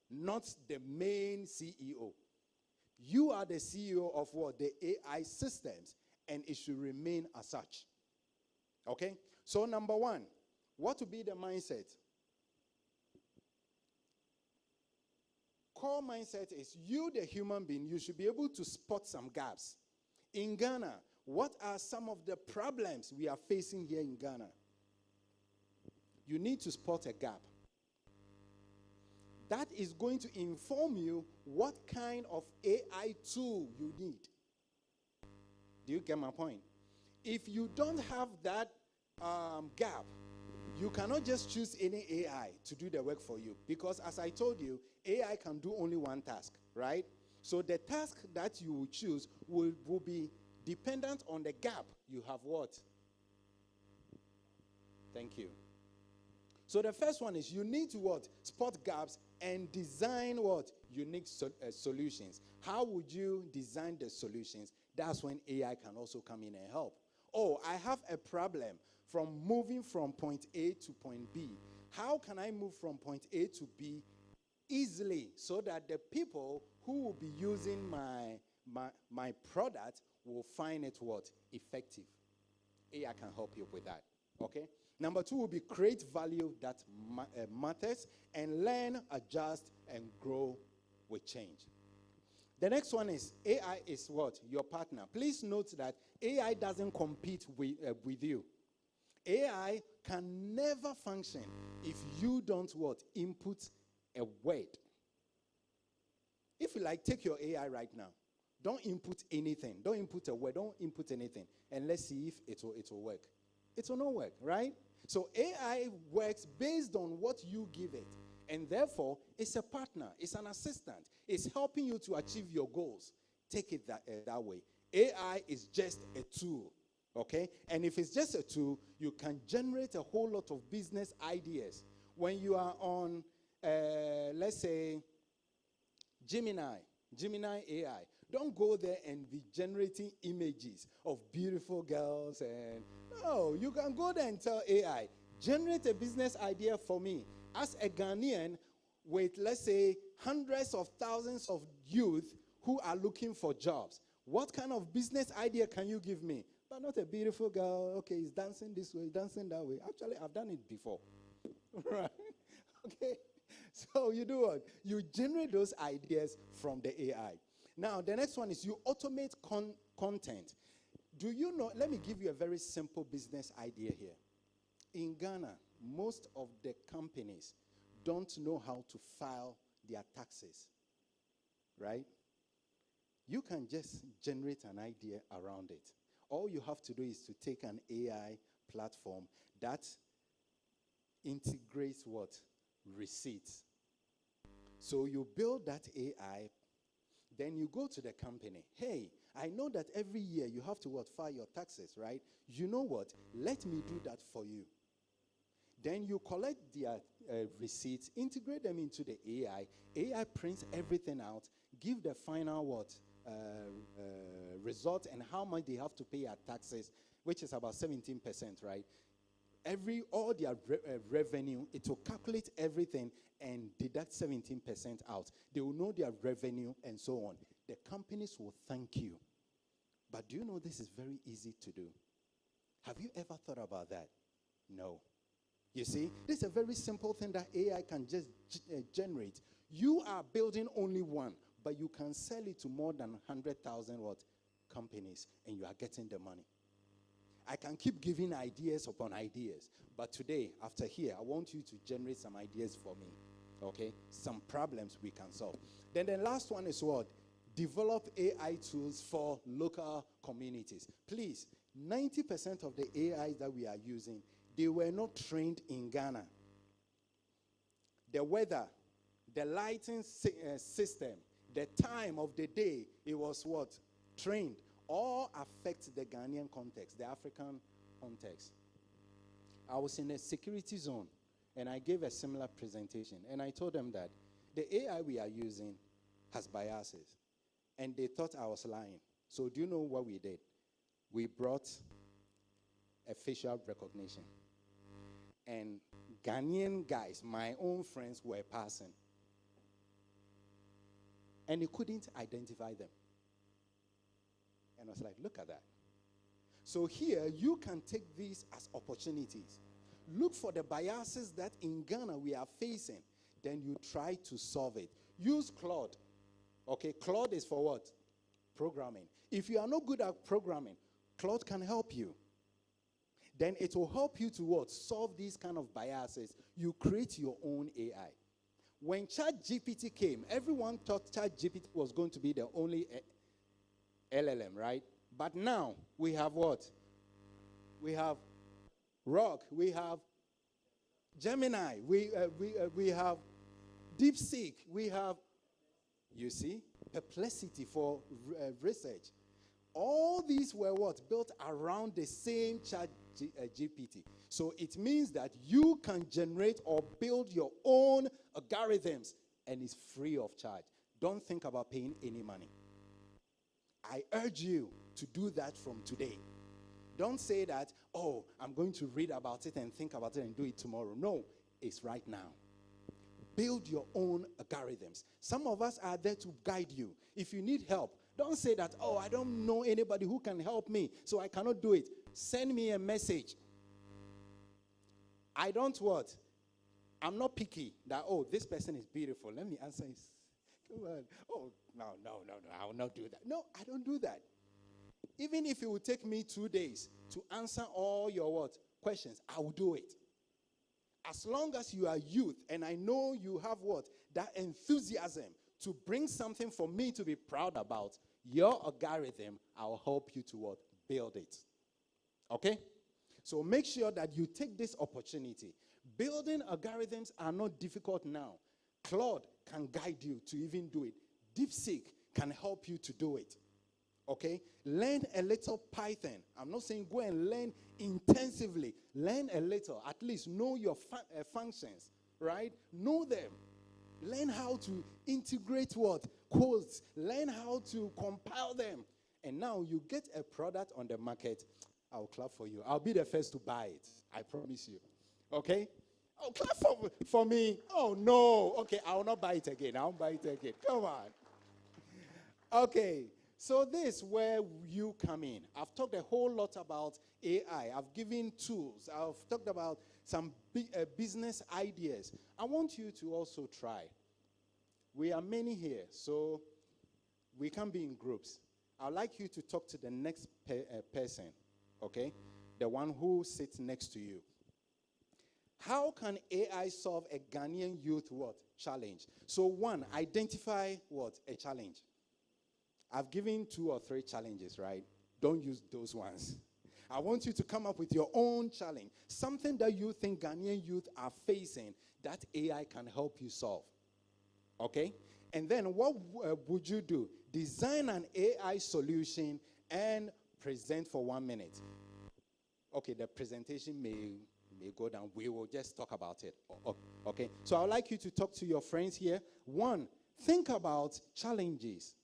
not the main CEO. You are the CEO of what? The AI systems, and it should remain as such. Okay? So number one, what would be the mindset? Core mindset is you, the human being, you should be able to spot some gaps. In Ghana, what are some of the problems we are facing here in Ghana? You need to spot a gap. That is going to inform you what kind of AI tool you need. Do you get my point? If you don't have that gap, you cannot just choose any AI to do the work for you. Because as I told you, AI can do only one task, right? So the task that you will choose will be dependent on the gap you have what? Thank you. So the first one is you need to what? Spot gaps and design what? Unique solutions. How would you design the solutions? That's when AI can also come in and help. Oh, I have a problem from moving from point A to point B. How can I move from point A to B easily so that the people who will be using my product will find it what? Effective. AI can help you with that. Okay? Number two will be create value that matters and learn, adjust, and grow with change. The next one is AI is what? Your partner. Please note that AI doesn't compete with you. AI can never function if you don't what? Input a word. If you like, take your AI right now. Don't input anything. Don't input a word. Don't input anything. And let's see if it will work. It will not work, right? So AI works based on what you give it. And therefore, it's a partner. It's an assistant. It's helping you to achieve your goals. Take it that way. AI is just a tool, okay? And if it's just a tool, you can generate a whole lot of business ideas. When you are on, let's say, Gemini AI, don't go there and be generating images of beautiful girls. And no, you can go there and tell AI, generate a business idea for me. As a Ghanaian with, let's say, hundreds of thousands of youth who are looking for jobs, what kind of business idea can you give me? But not a beautiful girl, okay, he's dancing this way, dancing that way. Actually, I've done it before. Right? Okay. So you do what? You generate those ideas from the AI. Now, the next one is you automate content. Do you know, let me give you a very simple business idea here. In Ghana, most of the companies don't know how to file their taxes, right? You can just generate an idea around it. All you have to do is to take an AI platform that integrates what? Receipts. So you build that AI, then you go to the company. Hey, I know that every year you have to what? File your taxes, right? You know what? Let me do that for you. Then you collect their receipts, integrate them into the AI. AI prints everything out, give the final what? Result and how much they have to pay at taxes, which is about 17%, right? All their revenue, it will calculate everything and deduct 17% out. They will know their revenue and so on. The companies will thank you. But do you know this is very easy to do? Have you ever thought about that? No. You see, this is a very simple thing that AI can just generate. You are building only one, but you can sell it to more than 100,000 companies, and you are getting the money. I can keep giving ideas upon ideas, but today, after here, I want you to generate some ideas for me, okay? Some problems we can solve. Then the last one is what? Develop AI tools for local communities. Please, 90% of the AIs that we are using, they were not trained in Ghana. The weather, the lighting system, the time of the day, it was what? Trained. All affects the Ghanaian context, the African context. I was in a security zone, and I gave a similar presentation, and I told them that the AI we are using has biases, and they thought I was lying. So do you know what we did? We brought a facial recognition, and Ghanaian guys, my own friends, were passing, and he couldn't identify them. And I was like, look at that. So here, you can take these as opportunities. Look for the biases that in Ghana we are facing. Then you try to solve it. Use Claude. Okay, Claude is for what? Programming. If you are not good at programming, Claude can help you. Then it will help you to what? Solve these kind of biases. You create your own AI. When ChatGPT came, everyone thought ChatGPT was going to be the only LLM, right? But now we have what? We have Rock, we have Gemini, we have DeepSeek, we have, you see, Perplexity for research. All these were what? Built around the same ChatGPT. So it means that you can generate or build your own algorithms, and it's free of charge. Don't think about paying any money. I urge you to do that from today. Don't say that, oh, I'm going to read about it and think about it and do it tomorrow. No, it's right now. Build your own algorithms. Some of us are there to guide you. If you need help, don't say that, oh, I don't know anybody who can help me, so I cannot do it. Send me a message. I don't what? I'm not picky that, oh, this person is beautiful. Let me answer his. Come on. Oh, no, I will not do that. No, I don't do that. Even if it would take me 2 days to answer all your what? questions, I will do it. As long as you are youth, and I know you have what? That enthusiasm to bring something for me to be proud about, your algorithm, I'll help you to what? Build it. Okay? So make sure that you take this opportunity. Building algorithms are not difficult now. Claude can guide you to even do it. DeepSeek can help you to do it. Okay? Learn a little Python. I'm not saying go and learn intensively. Learn a little. At least know your functions, right? Know them. Learn how to integrate what? Codes. Learn how to compile them. And now you get a product on the market. I'll clap for you. I'll be the first to buy it. I promise you. Okay? Oh, clap for me. Oh, no. Okay, I will not buy it again. I won't buy it again. Come on. Okay. So this is where you come in. I've talked a whole lot about AI. I've given tools. I've talked about some business ideas. I want you to also try. We are many here, so we can be in groups. I'd like you to talk to the next person, okay? The one who sits next to you. How can AI solve a Ghanaian youth what? Challenge. So one, identify what? A challenge. I've given 2 or 3 challenges, right? Don't use those ones. I want you to come up with your own challenge. Something that you think Ghanaian youth are facing that AI can help you solve. Okay? And then what would you do? Design an AI solution and present for 1 minute. Okay, the presentation may go down. We will just talk about it. Okay? So I'd like you to talk to your friends here. 1, think about challenges,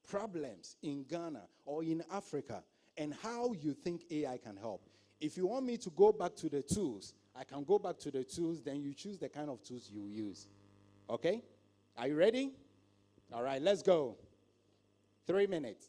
problems in Ghana or in Africa, and how you think AI can help. If you want me to go back to the tools, I can go back to the tools, then you choose the kind of tools you use. Okay? Are you ready? All right, let's go. 3 minutes.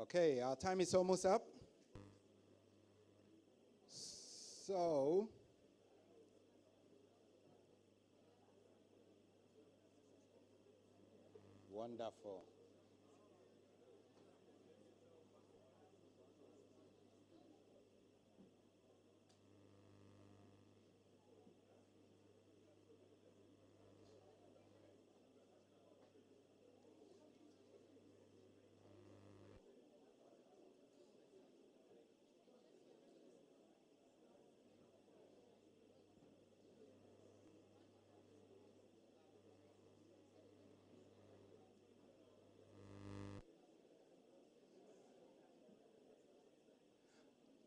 Okay, our time is almost up. So, wonderful.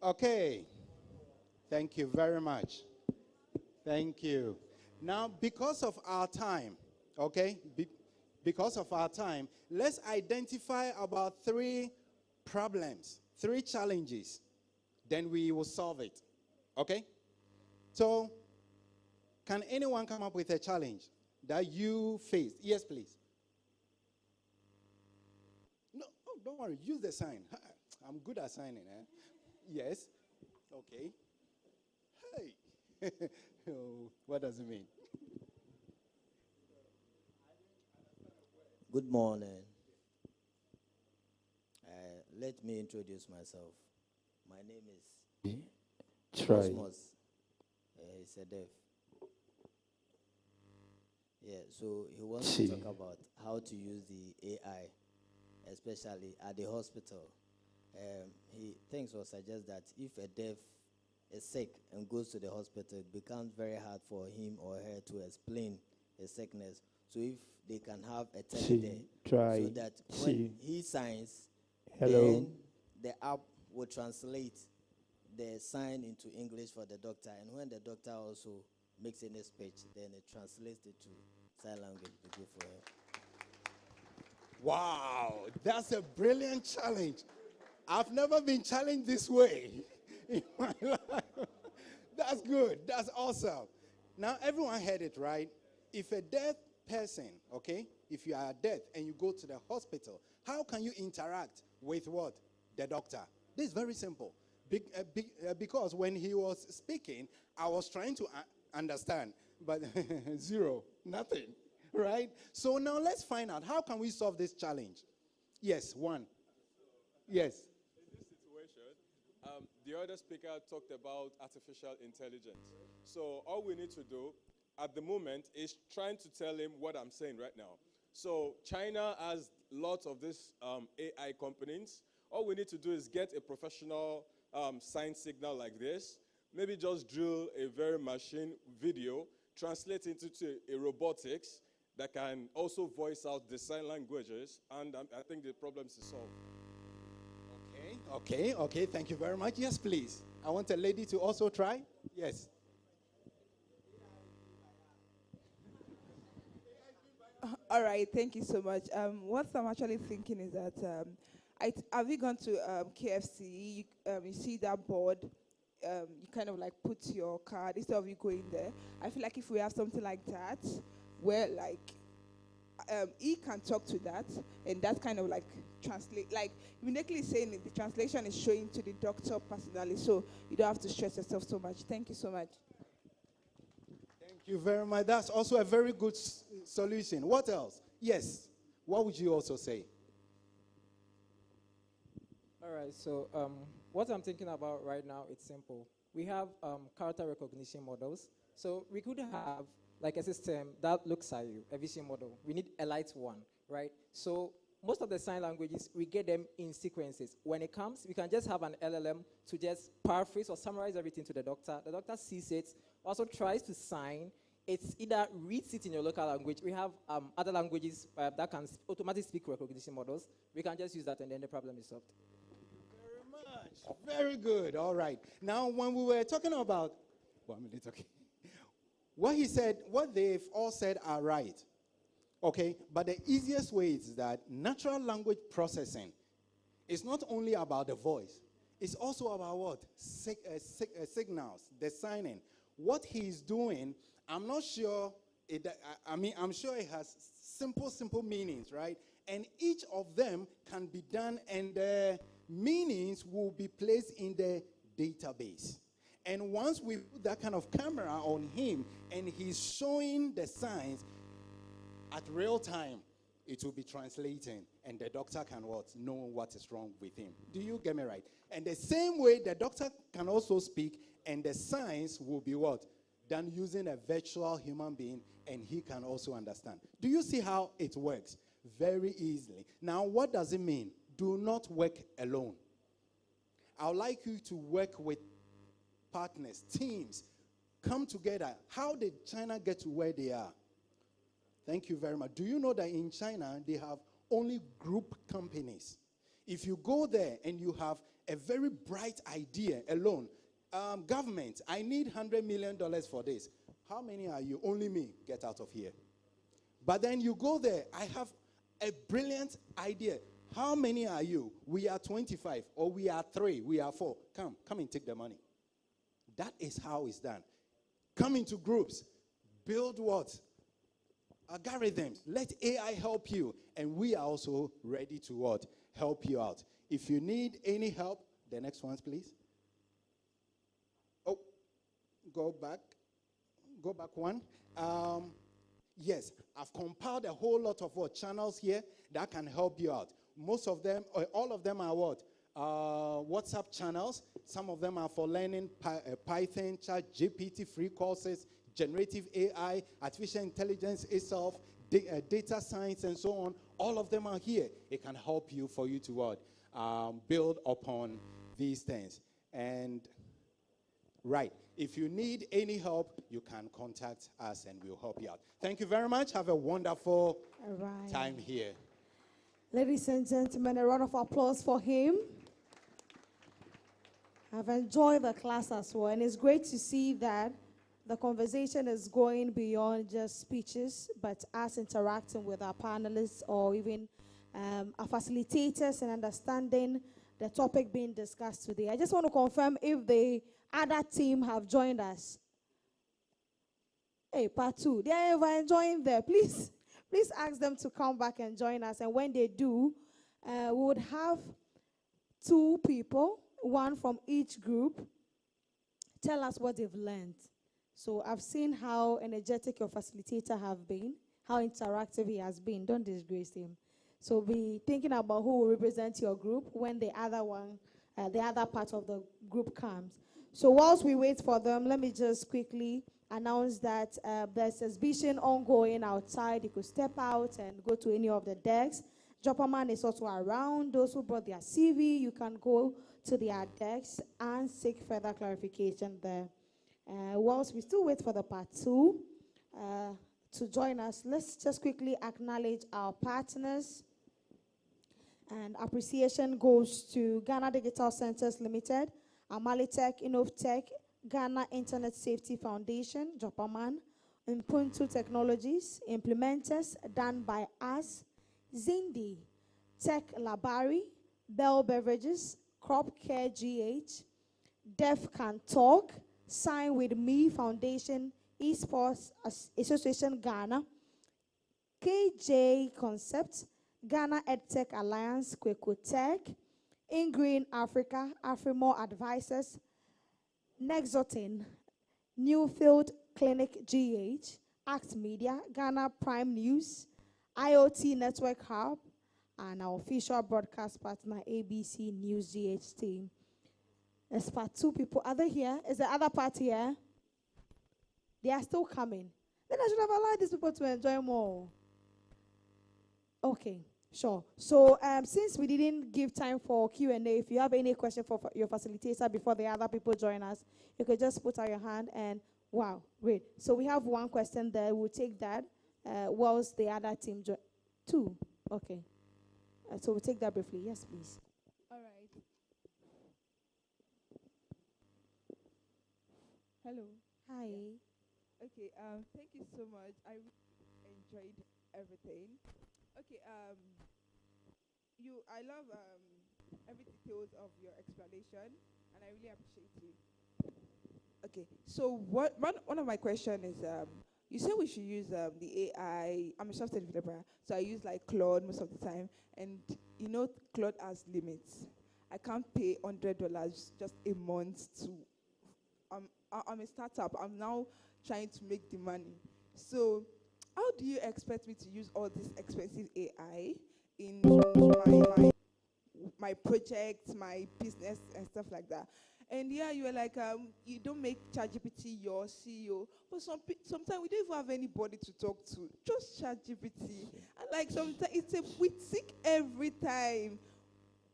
Okay. Thank you very much. Thank you. Now, because of our time, okay, because of our time, let's identify about 3 problems, 3 challenges. Then we will solve it. Okay? So, can anyone come up with a challenge that you faced? Yes, please. No, oh, don't worry. Use the sign. I'm good at signing. Yes. Okay. Hey. Oh, what does it mean? Good morning. Let me introduce myself. My name is Cosmos. He's a deaf. Yeah, so he wants to talk about how to use the AI, especially at the hospital. He thinks or suggests that if a deaf is sick and goes to the hospital, it becomes very hard for him or her to explain his sickness. So if they can have a tele there, so that when he signs, then the app will translate the sign into English for the doctor, and when the doctor also makes any speech, then it translates it to sign language to go for him. Wow, that's a brilliant challenge. I've never been challenged this way in my life. That's good. That's awesome. Now, everyone heard it, right? If a deaf person, okay, if you are deaf and you go to the hospital, how can you interact with what? The doctor. This is very simple. Because when he was speaking, I was trying to understand, but zero, nothing, right? So now let's find out, how can we solve this challenge? Yes, one. Yes. In this situation, the other speaker talked about artificial intelligence. So all we need to do at the moment is trying to tell him what I'm saying right now. So China has lots of these AI companies. All we need to do is get a professional sign signal like this, maybe just drill a very machine video, translate it into a robotics that can also voice out the sign languages, and I think the problem is solved. Okay. Thank you very much. Yes, please. I want a lady to also try. Yes. All right, thank you so much. What I'm actually thinking is that, have you gone to KFC? You see that board, you kind of like put your card instead of you going there. I feel like if we have something like that, where like he can talk to that, and that kind of like translate, like immediately saying it, the translation is showing to the doctor personally, so you don't have to stress yourself so much. Thank you so much. Thank you very much. That's also a very good solution. What else? Yes. What would you also say? All right, so what I'm thinking about right now, it's simple. We have character recognition models. So we could have like a system that looks at you, a vision model. We need a light one, right? So most of the sign languages, we get them in sequences. When it comes, we can just have an LLM to just paraphrase or summarize everything to the doctor. The doctor sees it, also tries to sign. It's either reads it in your local language. We have other languages that can automatically speak recognition models. We can just use that, and then the problem is solved. Very much. Very good. All right. Now, when we were talking about, 1 minute, okay. What he said, what they've all said are right. Okay, but the easiest way is that natural language processing is not only about the voice, it's also about what? Signals, the signing. What he's doing, I'm not sure, I'm sure it has simple meanings, right? And each of them can be done, and the meanings will be placed in the database. And once we put that kind of camera on him, and he's showing the signs, at real time, it will be translating, and the doctor can know what is wrong with him. Do you get me right? And the same way, the doctor can also speak, and the signs will be done using a virtual human being, and he can also understand. Do you see how it works? Very easily. Now, what does it mean? Do not work alone. I would like you to work with partners, teams, come together. How did China get to where they are? Thank you very much. Do you know that in China, they have only group companies? If you go there and you have a very bright idea alone, government, I need $100 million for this. How many are you? Only me. Get out of here. But then you go there, I have a brilliant idea. How many are you? We are 25, or we are 3, we are 4. Come and take the money. That is how it's done. Come into groups. Build what? Algorithms. Let AI help you. And we are also ready to what? Help you out. If you need any help, the next ones, please. Oh, go back. Go back one. Yes, I've compiled a whole lot of what channels here that can help you out. Most of them, or all of them are what? WhatsApp channels. Some of them are for learning Python, ChatGPT, free courses, generative AI, artificial intelligence itself, data science, and so on. All of them are here. It can help you for you to what? Build upon these things. And right, if you need any help, you can contact us and we'll help you out. Thank you very much. Have a wonderful time here. Ladies and gentlemen, a round of applause for him. I've enjoyed the class as well, and it's great to see that the conversation is going beyond just speeches, but us interacting with our panelists or even our facilitators and understanding the topic being discussed today. I just want to confirm if the other team have joined us. Hey, part 2. They are enjoying there. Please ask them to come back and join us. And when they do, we would have 2 people, one from each group, tell us what they've learned. So I've seen how energetic your facilitator have been, how interactive he has been. Don't disgrace him. So be thinking about who will represent your group when the other part of the group comes. So whilst we wait for them, let me just quickly announce that there's exhibition ongoing outside. You could step out and go to any of the decks. Jopperman is also around. Those who brought their CV, you can go to their decks and seek further clarification there. Whilst we still wait for the part 2 to join us, let's just quickly acknowledge our partners. And appreciation goes to Ghana Digital Centers Limited, Amalitech, Innovtech, Ghana Internet Safety Foundation, Jopperman, Impuntu Technologies, Implementers, Done by Us, Zindi, Tech Labari, Bell Beverages, Crop Care GH, Deaf Can Talk, Sign With Me Foundation, Esports Association Ghana, KJ Concept, Ghana EdTech Alliance, Kweko Tech, Ingreen Africa, Afrimore Advisors, Nexotin, Newfield Clinic GH, Act Media, Ghana Prime News, IoT Network Hub, and our official broadcast partner, ABC News GH team. There's part 2 people. Are they here? Is the other part here? They are still coming. Then I should have allowed these people to enjoy more. Okay, sure. So since we didn't give time for Q&A, if you have any question for your facilitator before the other people join us, you could just put out your hand and, wow, great. So we have one question there. We'll take that whilst the other team join. 2, okay. So we'll take that briefly. Yes, please. All right. Hello. Hi. Yeah. Okay. Thank you so much. I really enjoyed everything. Okay. I love every details of your explanation, and I really appreciate you. Okay. So one of my questions is you said we should use the AI. I'm a software developer, so I use like Claude most of the time, and you know Claude has limits. I can't pay $100 just a month to. I'm a startup. I'm now trying to make the money. So how do you expect me to use all this expensive AI in my projects, my business, and stuff like that? And yeah, you were like, you don't make ChatGPT your CEO, but sometimes we don't even have anybody to talk to. Just ChatGPT. And like sometimes we seek every time.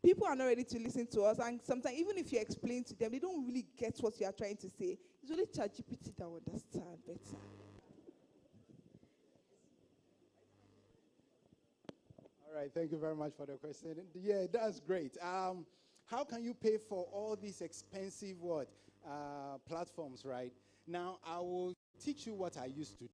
People are not ready to listen to us, and sometimes even if you explain to them, they don't really get what you are trying to say. It's only ChatGPT that will understand better. All right, thank you very much for the question. Yeah, that's great. How can you pay for all these expensive platforms, right? Now, I will teach you what I used to do.